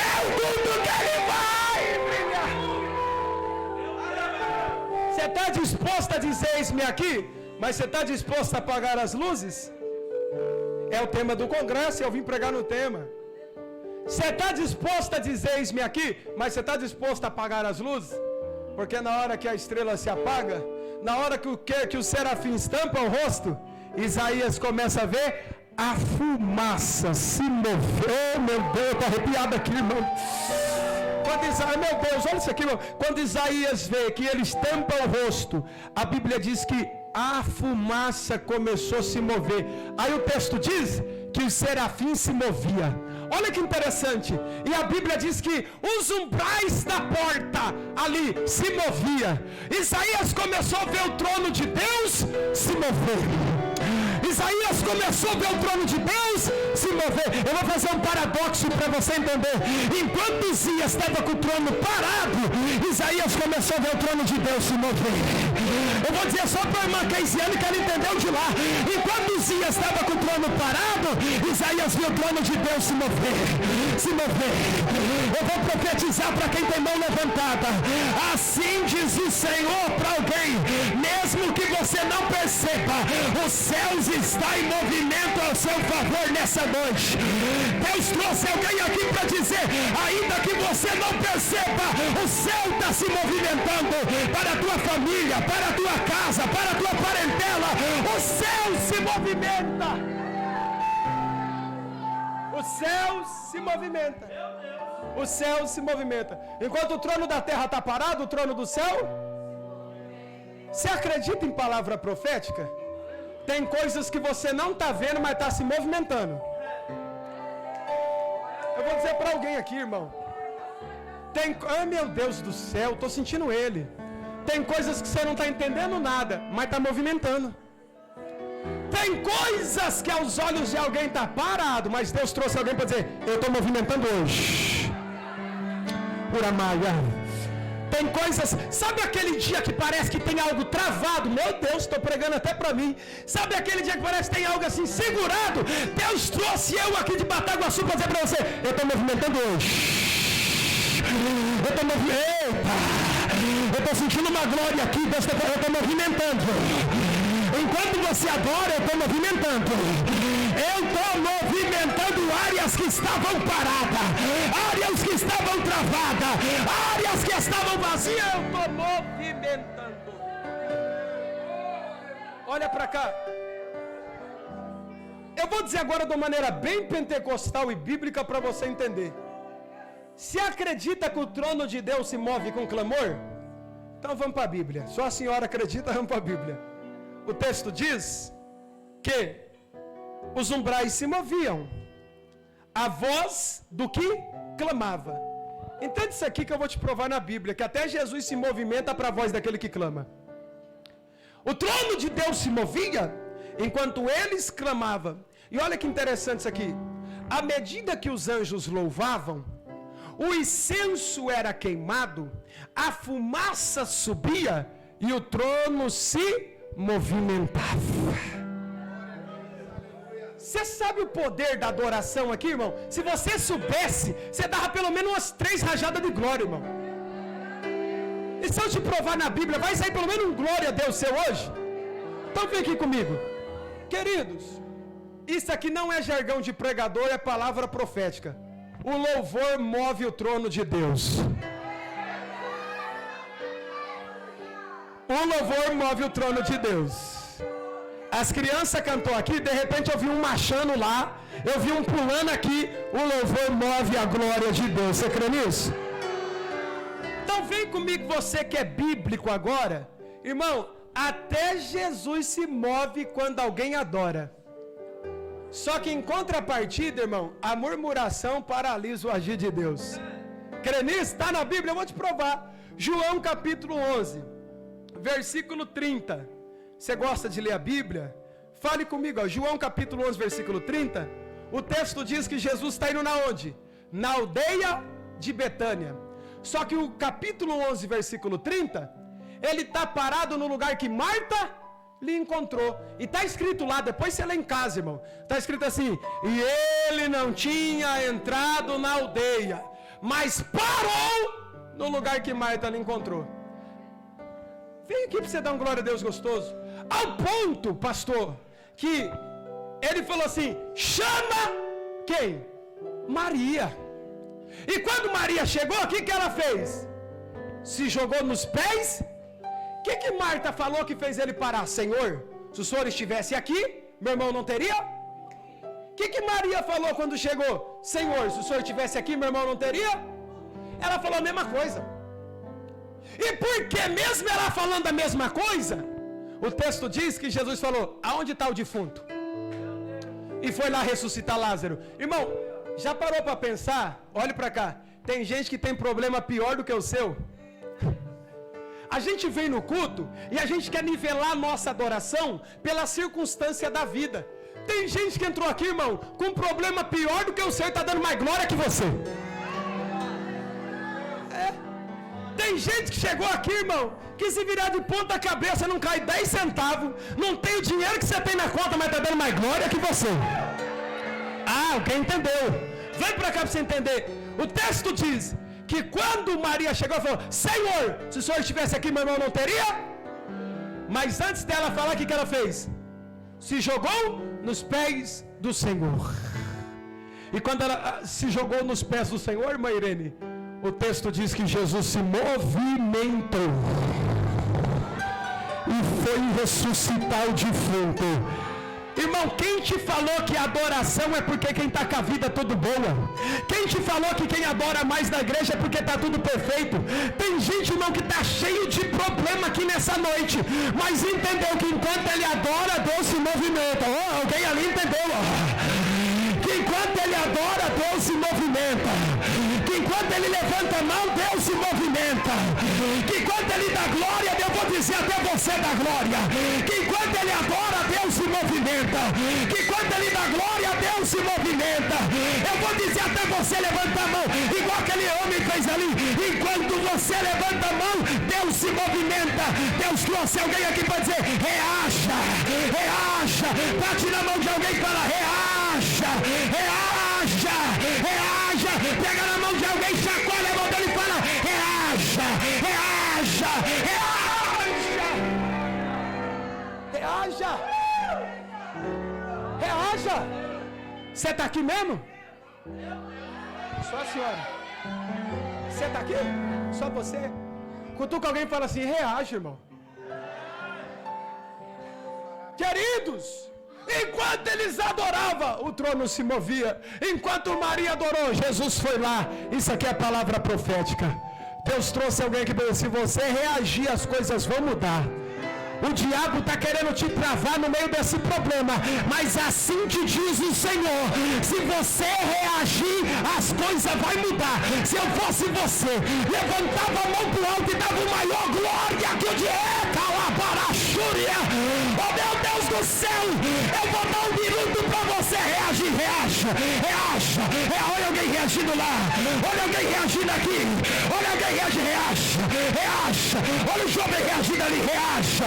É o culto que Ele vai brilhar. Você está disposto a dizer eis-me aqui? Mas você está disposto a apagar as luzes? É o tema do congresso, eu vim pregar no tema. Você está disposto a dizer eis-me aqui? Mas você está disposto a apagar as luzes? Porque na hora que a estrela se apaga, na hora que os serafins tampam o rosto, Isaías começa a ver a fumaça se moveu. Meu Deus, estou arrepiado aqui, irmão. Quando Isaías, meu Deus, olha isso aqui, irmão. Quando Isaías vê que eles tampam o rosto, a Bíblia diz que a fumaça começou a se mover. Aí o texto diz que os serafins se moviam. Olha que interessante. E a Bíblia diz que os umbrais da porta ali se moviam. Isaías começou a ver o trono de Deus se mover. Isaías começou a ver o trono de Deus se mover. Eu vou fazer um paradoxo para você entender. Enquanto Uzias estava com o trono parado, Isaías começou a ver o trono de Deus se mover. Eu vou dizer só para a irmã Keisiane que ela entendeu de lá. Enquanto Uzias estava com o trono parado, Isaías viu o trono de Deus se mover. Se mover. Eu vou profetizar para quem tem mão levantada. Assim diz o Senhor para alguém, mesmo que você não perceba, os céus está em movimento ao seu favor nessa noite. Deus trouxe alguém aqui para dizer, ainda que você não perceba, o céu está se movimentando para a tua família, para a tua casa, para a tua parentela. O céu se movimenta. O céu se movimenta. O céu se movimenta. Enquanto o trono da terra está parado, o trono do céu. Você acredita em palavra profética? Tem coisas que você não está vendo, mas está se movimentando. Eu vou dizer para alguém aqui, irmão. Ai meu Deus do céu, estou sentindo ele. Tem coisas que você não está entendendo nada, mas está movimentando. Tem coisas que aos olhos de alguém está parado, mas Deus trouxe alguém para dizer, eu estou movimentando hoje. Uramaia. Tem coisas, sabe aquele dia que parece que tem algo travado? Meu Deus, estou pregando até para mim. Sabe aquele dia que parece que tem algo assim segurado? Deus trouxe eu aqui de Bataguaçu para dizer para você, eu estou movimentando hoje. Eu estou movimentando. Eu estou sentindo uma glória aqui, Deus, eu estou movimentando. Enquanto você adora, eu estou movimentando. Eu estou movimentando áreas que estavam paradas, áreas que estavam travadas, áreas que estavam vazias. Eu estou movimentando. Olha para cá. Eu vou dizer agora de uma maneira bem pentecostal e bíblica para você entender. Se acredita que o trono de Deus se move com clamor, então vamos para a Bíblia. Só a senhora acredita, vamos para a Bíblia. O texto diz que os umbrais se moviam, a voz do que clamava. Entende isso aqui que eu vou te provar na Bíblia, que até Jesus se movimenta para a voz daquele que clama. O trono de Deus se movia enquanto eles clamavam. E olha que interessante isso aqui. À medida que os anjos louvavam, o incenso era queimado, a fumaça subia e o trono se movimentava. Você sabe o poder da adoração aqui, irmão? Se você soubesse, você dava pelo menos umas 3 rajadas de glória, irmão. E se eu te provar na Bíblia, vai sair pelo menos um glória a Deus seu hoje? Então vem aqui comigo. Queridos, isso aqui não é jargão de pregador, é palavra profética. O louvor move o trono de Deus. O louvor move o trono de Deus. As crianças cantou aqui, de repente eu vi um marchando lá, eu vi um pulando aqui, o louvor move a glória de Deus. Você crê nisso? Então vem comigo, você que é bíblico agora. Irmão, até Jesus se move quando alguém adora. Só que em contrapartida, irmão, a murmuração paralisa o agir de Deus. Crê nisso? Está na Bíblia, eu vou te provar. João capítulo 11, versículo 30. Você gosta de ler a Bíblia? Fale comigo, ó. João capítulo 11, versículo 30. O texto diz que Jesus está indo na onde? Na aldeia de Betânia. Só que o capítulo 11, versículo 30, ele está parado no lugar que Marta lhe encontrou. E está escrito lá, depois você lê em casa, irmão. Está escrito assim: e ele não tinha entrado na aldeia, mas parou no lugar que Marta lhe encontrou. Vem aqui para você dar um glória a Deus gostoso. Ao ponto, pastor, que ele falou assim: chama quem? Maria. E quando Maria chegou, o que ela fez? Se jogou nos pés. O que Marta falou que fez ele parar? Senhor, se o senhor estivesse aqui, meu irmão não teria? O que Maria falou quando chegou? Senhor, se o senhor estivesse aqui, meu irmão não teria? Ela falou a mesma coisa. E porque mesmo ela falando a mesma coisa, o texto diz que Jesus falou: aonde está o defunto? E foi lá ressuscitar Lázaro. Irmão, já parou para pensar? Olhe para cá. Tem gente que tem problema pior do que o seu. A gente vem no culto e a gente quer nivelar a nossa adoração pela circunstância da vida. Tem gente que entrou aqui, irmão, com um problema pior do que o seu e está dando mais glória que você. Tem gente que chegou aqui, irmão, que se virar de ponta cabeça não cai 10 centavos, não tem o dinheiro que você tem na conta, mas está dando mais glória que você. Ah, alguém entendeu? Vem para cá para você entender. O texto diz que quando Maria chegou, ela falou: Senhor, se o senhor estivesse aqui, meu irmão não teria? Mas antes dela falar, o que ela fez? Se jogou nos pés do Senhor. E quando ela se jogou nos pés do Senhor, irmã Irene, o texto diz que Jesus se movimentou e foi ressuscitar o defunto. Irmão, quem te falou que a adoração é porque quem está com a vida tudo boa? Quem te falou que quem adora mais na igreja é porque está tudo perfeito? Tem gente, irmão, que está cheio de problema aqui nessa noite, mas entendeu que enquanto ele adora, Deus se movimenta. Oh, alguém ali entendeu? Que enquanto ele adora, Deus se movimenta. Que enquanto ele levanta a mão, Deus se movimenta. Que enquanto ele dá glória, eu vou dizer até você dá glória. Que enquanto ele adora, Deus se movimenta. Que enquanto ele dá glória, Deus se movimenta. Eu vou dizer até você levanta a mão, igual aquele homem fez ali. Enquanto você levanta a mão, Deus se movimenta. Deus trouxe alguém aqui para dizer: reaja, reaja. Bate na mão de alguém e fala: reaja, reaja, reaja. Pega na mão de alguém, chacoalha a mão dele e fala: reaja, reaja, reaja. Reaja. Reaja. Você está aqui mesmo? Só a senhora. Você está aqui? Só você? Cutuca alguém e fala assim: reaja, irmão. Queridos, enquanto eles adoravam, o trono se movia. Enquanto Maria adorou, Jesus foi lá. Isso aqui é a palavra profética. Deus trouxe alguém aqui para dizer: se você reagir, as coisas vão mudar. O diabo está querendo te travar no meio desse problema, mas assim te diz o Senhor: se você reagir, as coisas vão mudar. Se eu fosse você, levantava a mão para o alto e dava o maior glória que o diabo. Oh meu Deus do do céu, eu vou dar um minuto para você reagir. Reaja. Olha alguém reagindo lá, olha alguém reagindo aqui, olha alguém reaja. Olha o jovem reagindo ali, reaja,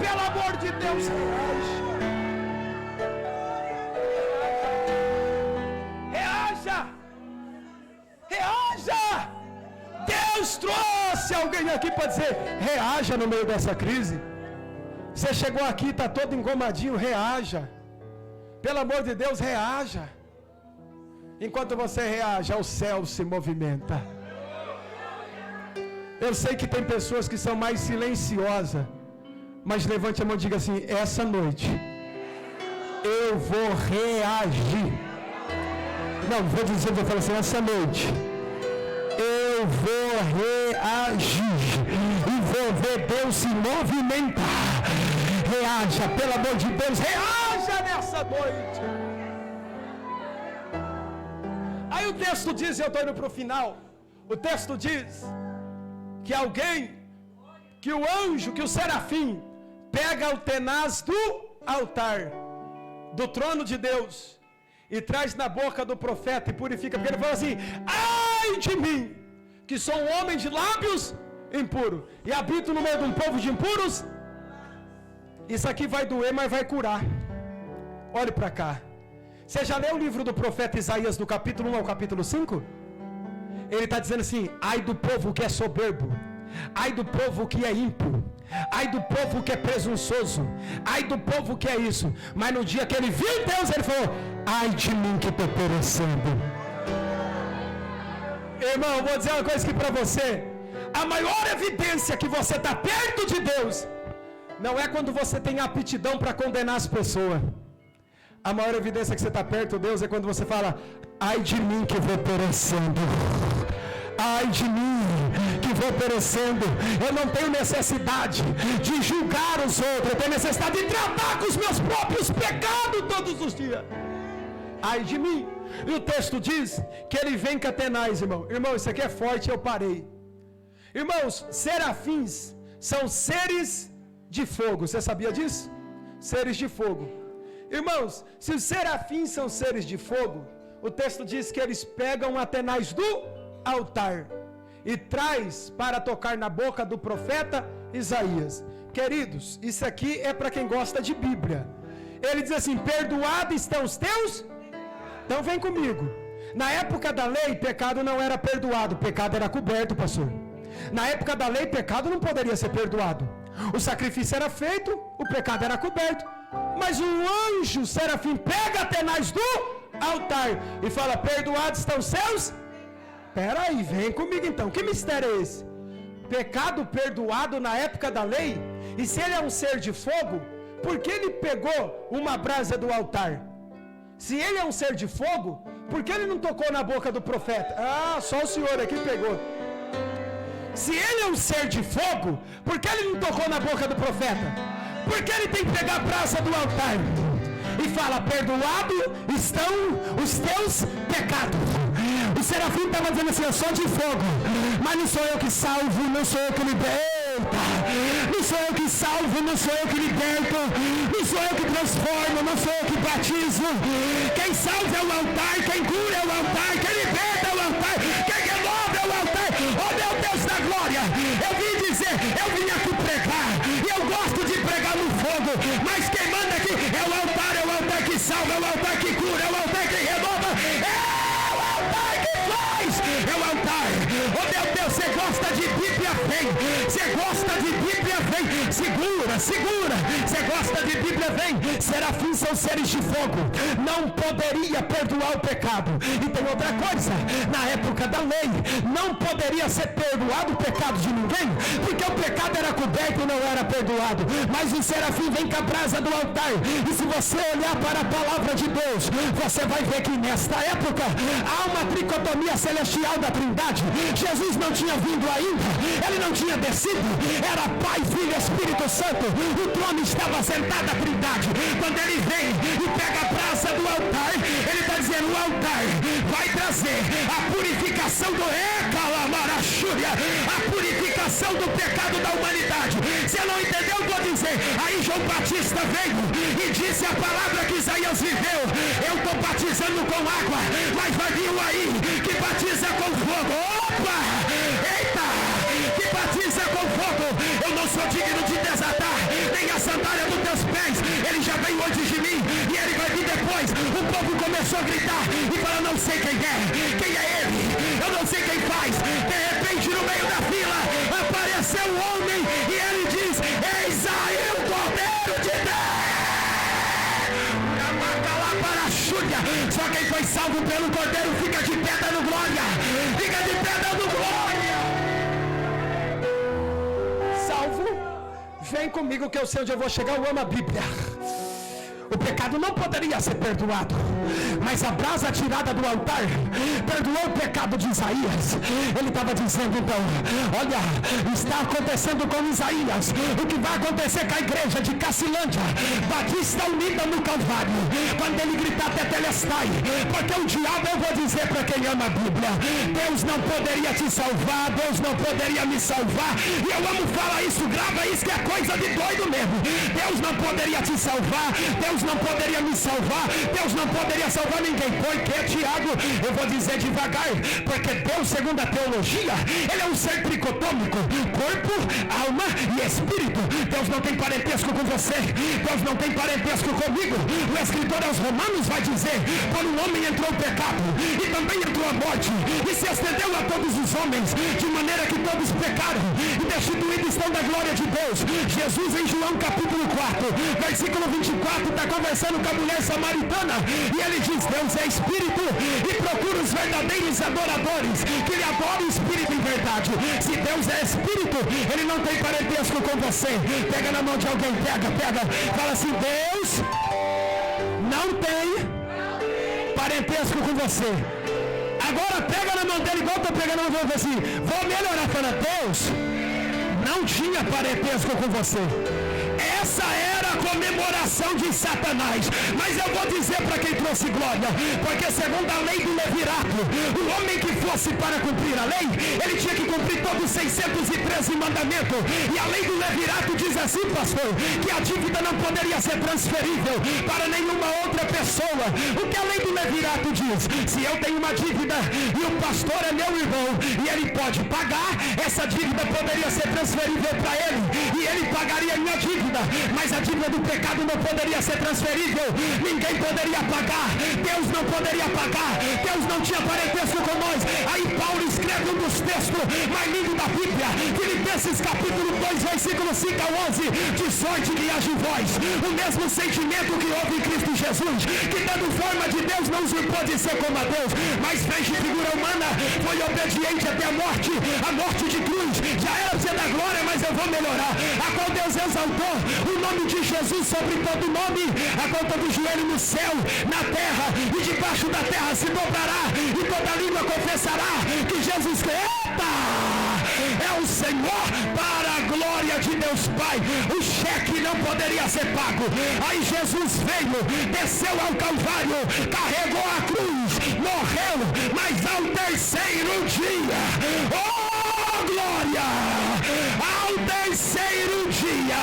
pelo amor de Deus, reaja. Deus trouxe alguém aqui para dizer, reaja no meio dessa crise. Você chegou aqui, está todo engomadinho, reaja. Pelo amor de Deus, reaja. Enquanto você reage, o céu se movimenta. Eu sei que tem pessoas que são mais silenciosas, mas levante a mão e diga assim, essa noite eu vou reagir. Não, vou falar assim, essa noite eu vou reagir e vou ver Deus se movimentar. Reaja, pelo amor de Deus, reaja nessa noite. Aí o texto diz, eu estou indo para o final, o texto diz que que o anjo, que o serafim, pega o tenaz do altar, do trono de Deus, e traz na boca do profeta e purifica, porque ele fala assim, ai de mim, que sou um homem de lábios impuros, e habito no meio de um povo de impuros. Isso aqui vai doer, mas vai curar. Olhe para cá. Você já leu o livro do profeta Isaías, do capítulo 1 ao capítulo 5? Ele está dizendo assim, ai do povo que é soberbo, ai do povo que é ímpio, ai do povo que é presunçoso, ai do povo que é isso. Mas no dia que ele viu Deus, ele falou, ai de mim que estou perecendo. Irmão, eu vou dizer uma coisa aqui para você. A maior evidência que você está perto de Deus não é quando você tem aptidão para condenar as pessoas. A maior evidência que você está perto de Deus é quando você fala, ai de mim que vou perecendo. Ai de mim que vou perecendo. Eu não tenho necessidade de julgar os outros, eu tenho necessidade de tratar com os meus próprios pecados todos os dias. Ai de mim. E o texto diz que ele vem catenais, irmão. Irmão, isso aqui é forte, eu parei. Irmãos, serafins são seres de fogo. Você sabia disso? Seres de fogo. Irmãos, se os serafins são seres de fogo, o texto diz que eles pegam atenais do altar e traz para tocar na boca do profeta Isaías. Queridos, isso aqui é para quem gosta de Bíblia. Ele diz assim, perdoados estão os teus? Então vem comigo. Na época da lei, pecado não era perdoado, pecado era coberto, pastor. Na época da lei, pecado não poderia ser perdoado. O sacrifício era feito, o pecado era coberto. Mas o anjo serafim pega atenais do altar e fala, perdoados estão os seus? Espera aí, vem comigo então. Que mistério é esse? Pecado perdoado na época da lei? E se ele é um ser de fogo, por que ele pegou uma brasa do altar? Se ele é um ser de fogo, por que ele não tocou na boca do profeta? Ah, só o senhor aqui pegou. Se ele é um ser de fogo, por que ele não tocou na boca do profeta? Porque ele tem que pegar a brasa do altar e fala, perdoado estão os teus pecados. O serafim estava dizendo assim, eu sou de fogo, mas não sou eu que salvo, não sou eu que liberto, não sou eu que salvo, não sou eu que liberto, não sou eu que transformo, não sou eu que batizo. Quem salva é o altar, quem cura é o altar, quem liberta é o altar, quem renova é o altar. Oh meu Deus da glória, eu vim dizer, eu vim aqui pregar, e eu gosto de pregar no fogo, mas quem manda aqui é o altar que salva, é o altar que cura, é o altar que renova, é o altar que faz, é o altar. Oh meu Deus, você gosta de Bíblia, vem, você gosta de Bíblia, vem, segura, você gosta de Bíblia, vem. Serafins são seres de fogo, não poderia perdoar o pecado. E tem outra coisa, na época da lei, não poderia ser perdoado o pecado de ninguém, porque o pecado era coberto e não era perdoado. Mas o serafim vem com a brasa do altar, e se você olhar para a palavra de Deus, você vai ver que nesta época há uma tricotomia celestial da Trindade. Jesus não tinha vindo ainda, ele não tinha descido, era Pai, Filho e Espírito Santo, o trono estava sentado a Trindade. Quando ele vem e pega a brasa do altar, ele está dizendo, o altar vai trazer a purificação do a purificação do pecado da humanidade. Você não entendeu? Eu vou dizer, dizer, aí João Batista veio e disse a palavra que Isaías viveu: eu estou batizando com água, mas vai vir um aí que batiza com fogo. Opa! Eita! Que batiza com fogo. Eu não sou digno de desatar nem a sandália dos teus pés. Ele já veio antes de mim e ele vai vir depois. O povo começou a gritar e falou: não sei quem é ele, eu não sei quem faz. De repente, no meio da fila apareceu um homem e ele diz: eis aí o Cordeiro de Deus. Só quem foi salvo pelo Cordeiro fica de pé dando glória. Fica de pé dando glória. Salvo, vem comigo que eu sei onde eu vou chegar. Eu amo a Bíblia. O pecado não poderia ser perdoado, mas a brasa tirada do altar perdoou o pecado de Isaías. Ele estava dizendo então: olha, está acontecendo com Isaías o que vai acontecer com a igreja de Cacilândia Batista Unida no Calvário, quando ele gritar Tetelestai. Porque o diabo, eu vou dizer para quem ama a Bíblia, Deus não poderia te salvar, Deus não poderia me salvar. E eu amo falar isso, grava isso que é coisa de doido mesmo. Deus não poderia te salvar, Deus não poderia me salvar, Deus não poderia salvar ninguém. Porque, Tiago, eu vou dizer devagar, porque Deus, segundo a teologia, ele é um ser tricotômico: corpo, alma e espírito. Deus não tem parentesco com você, Deus não tem parentesco comigo. O escritor aos Romanos vai dizer: por um homem entrou o pecado e também entrou a morte, e se estendeu a todos os homens, de maneira que todos pecaram e destituídos estão da glória de Deus. Jesus, em João capítulo 4 versículo 24, está conversando com a mulher samaritana e ele diz: Deus é espírito e procura os verdadeiros adoradores que lhe adoram o espírito em verdade. Se Deus é espírito, ele não tem parentesco com você. Pega na mão de alguém, pega, fala assim: Deus não tem parentesco com você. Agora pega na mão dele, igual eu estou pegando na mão dele, assim: vou melhorar. Fala: Deus não tinha parentesco com você. Essa era a comemoração de Satanás. Mas eu vou dizer para quem trouxe glória, porque segundo a lei do Levirato, o homem que fosse para cumprir a lei, ele tinha que cumprir todos os 613 mandamentos. E a lei do Levirato diz assim, pastor, que a dívida não poderia ser transferível para nenhuma outra pessoa. O que a lei do Levirato diz? Se eu tenho uma dívida e o pastor é meu irmão e ele pode pagar, essa dívida poderia ser transferível para ele e ele pagaria a minha dívida. Mas a dívida do pecado não poderia ser transferível. Ninguém poderia pagar. Deus não poderia pagar. Deus não tinha parentesco com nós. Aí Paulo escreve um dos textos mais lindos da Bíblia, Filipenses capítulo 2 versículo 5 ao 11: de sorte que haja em vós o mesmo sentimento que houve em Cristo Jesus, que dando forma de Deus não usurpou de ser como a Deus, mas fez de figura humana, foi obediente até a morte de cruz. Já era ser da glória, mas eu vou melhorar. A qual Deus exaltou o nome de Jesus sobre todo nome, a qual todo joelho no céu, na terra e debaixo da terra se dobrará e toda língua confessará que Jesus é o Senhor, para a glória de Deus Pai. O cheque não poderia ser pago. Aí Jesus veio, desceu ao Calvário, carregou a cruz, morreu, mas ao terceiro dia, oh glória, ao terceiro dia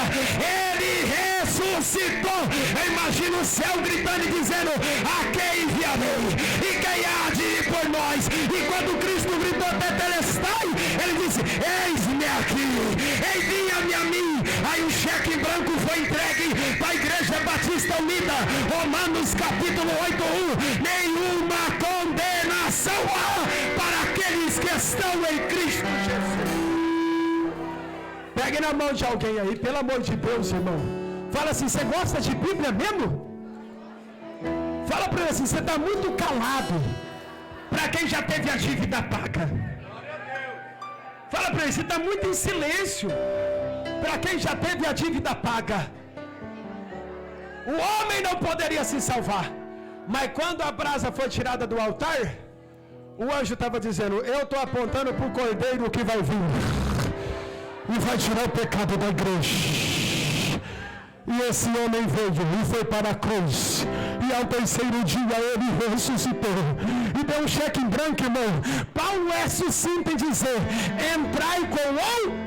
ele ressuscitou. Imagina o céu gritando e dizendo: a quem enviarei e quem há de ir por nós? E quando Cristo gritou Tetelestai, ele disse: eis-me aqui, envia-me a mim. Aí o cheque em branco foi entregue para a Igreja Batista Unida. Romanos capítulo 8:1: nenhuma condenação há para aqueles que estão em Cristo Jesus. Pegue na mão de alguém aí, pelo amor de Deus, irmão. Fala assim: você gosta de Bíblia mesmo? Fala para ele assim: você está muito calado para quem já teve a dívida paga. Fala para ele: você está muito em silêncio para quem já teve a dívida paga. O homem não poderia se salvar, mas quando a brasa foi tirada do altar, o anjo estava dizendo: eu estou apontando para o cordeiro que vai vir e vai tirar o pecado da igreja. E esse homem veio e foi para a cruz, e ao terceiro dia ele ressuscitou. E receber um cheque em branco, irmão, Paulo é sucinto em dizer: entrai com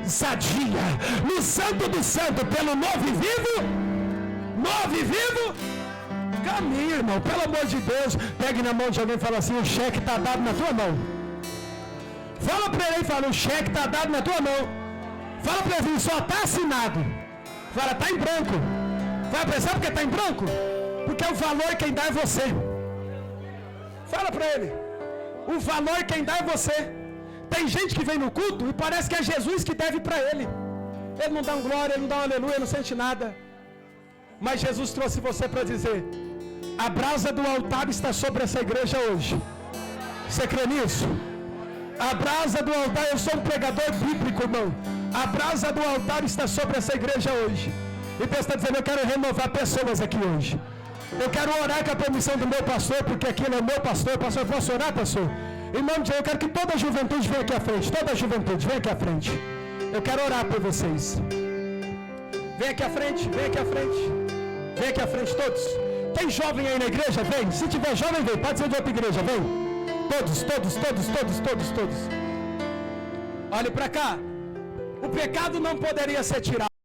ousadia no Santo do Santo, pelo novo e vivo caminho, irmão. Pelo amor de Deus, pegue na mão de alguém e fala assim: o cheque está dado na tua mão. Fala para ele, fala: o cheque está dado na tua mão. Fala para ele: só está assinado. Fala: está em branco. Vai pensar porque está em branco? Porque o valor quem dá é você. Fala para ele: o valor quem dá é você. Tem gente que vem no culto e parece que é Jesus que deve para ele. Ele não dá um glória, ele não dá um aleluia, ele não sente nada. Mas Jesus trouxe você para dizer: a brasa do altar está sobre essa igreja hoje. Você crê nisso? A brasa do altar, eu sou um pregador bíblico, irmão. A brasa do altar está sobre essa igreja hoje. E Deus está dizendo: eu quero renovar pessoas aqui hoje. Eu quero orar com a permissão do meu pastor, porque aquele é o meu pastor. Pastor, eu posso orar, pastor? Em nome de Deus, eu quero que toda a juventude venha aqui à frente. Toda a juventude, vem aqui à frente. Eu quero orar por vocês. Vem aqui à frente, vem aqui à frente. Vem aqui à frente, todos. Tem jovem aí na igreja? Vem. Se tiver jovem, vem. Pode ser de outra igreja, vem. Todos. Olhe para cá. O pecado não poderia ser tirado.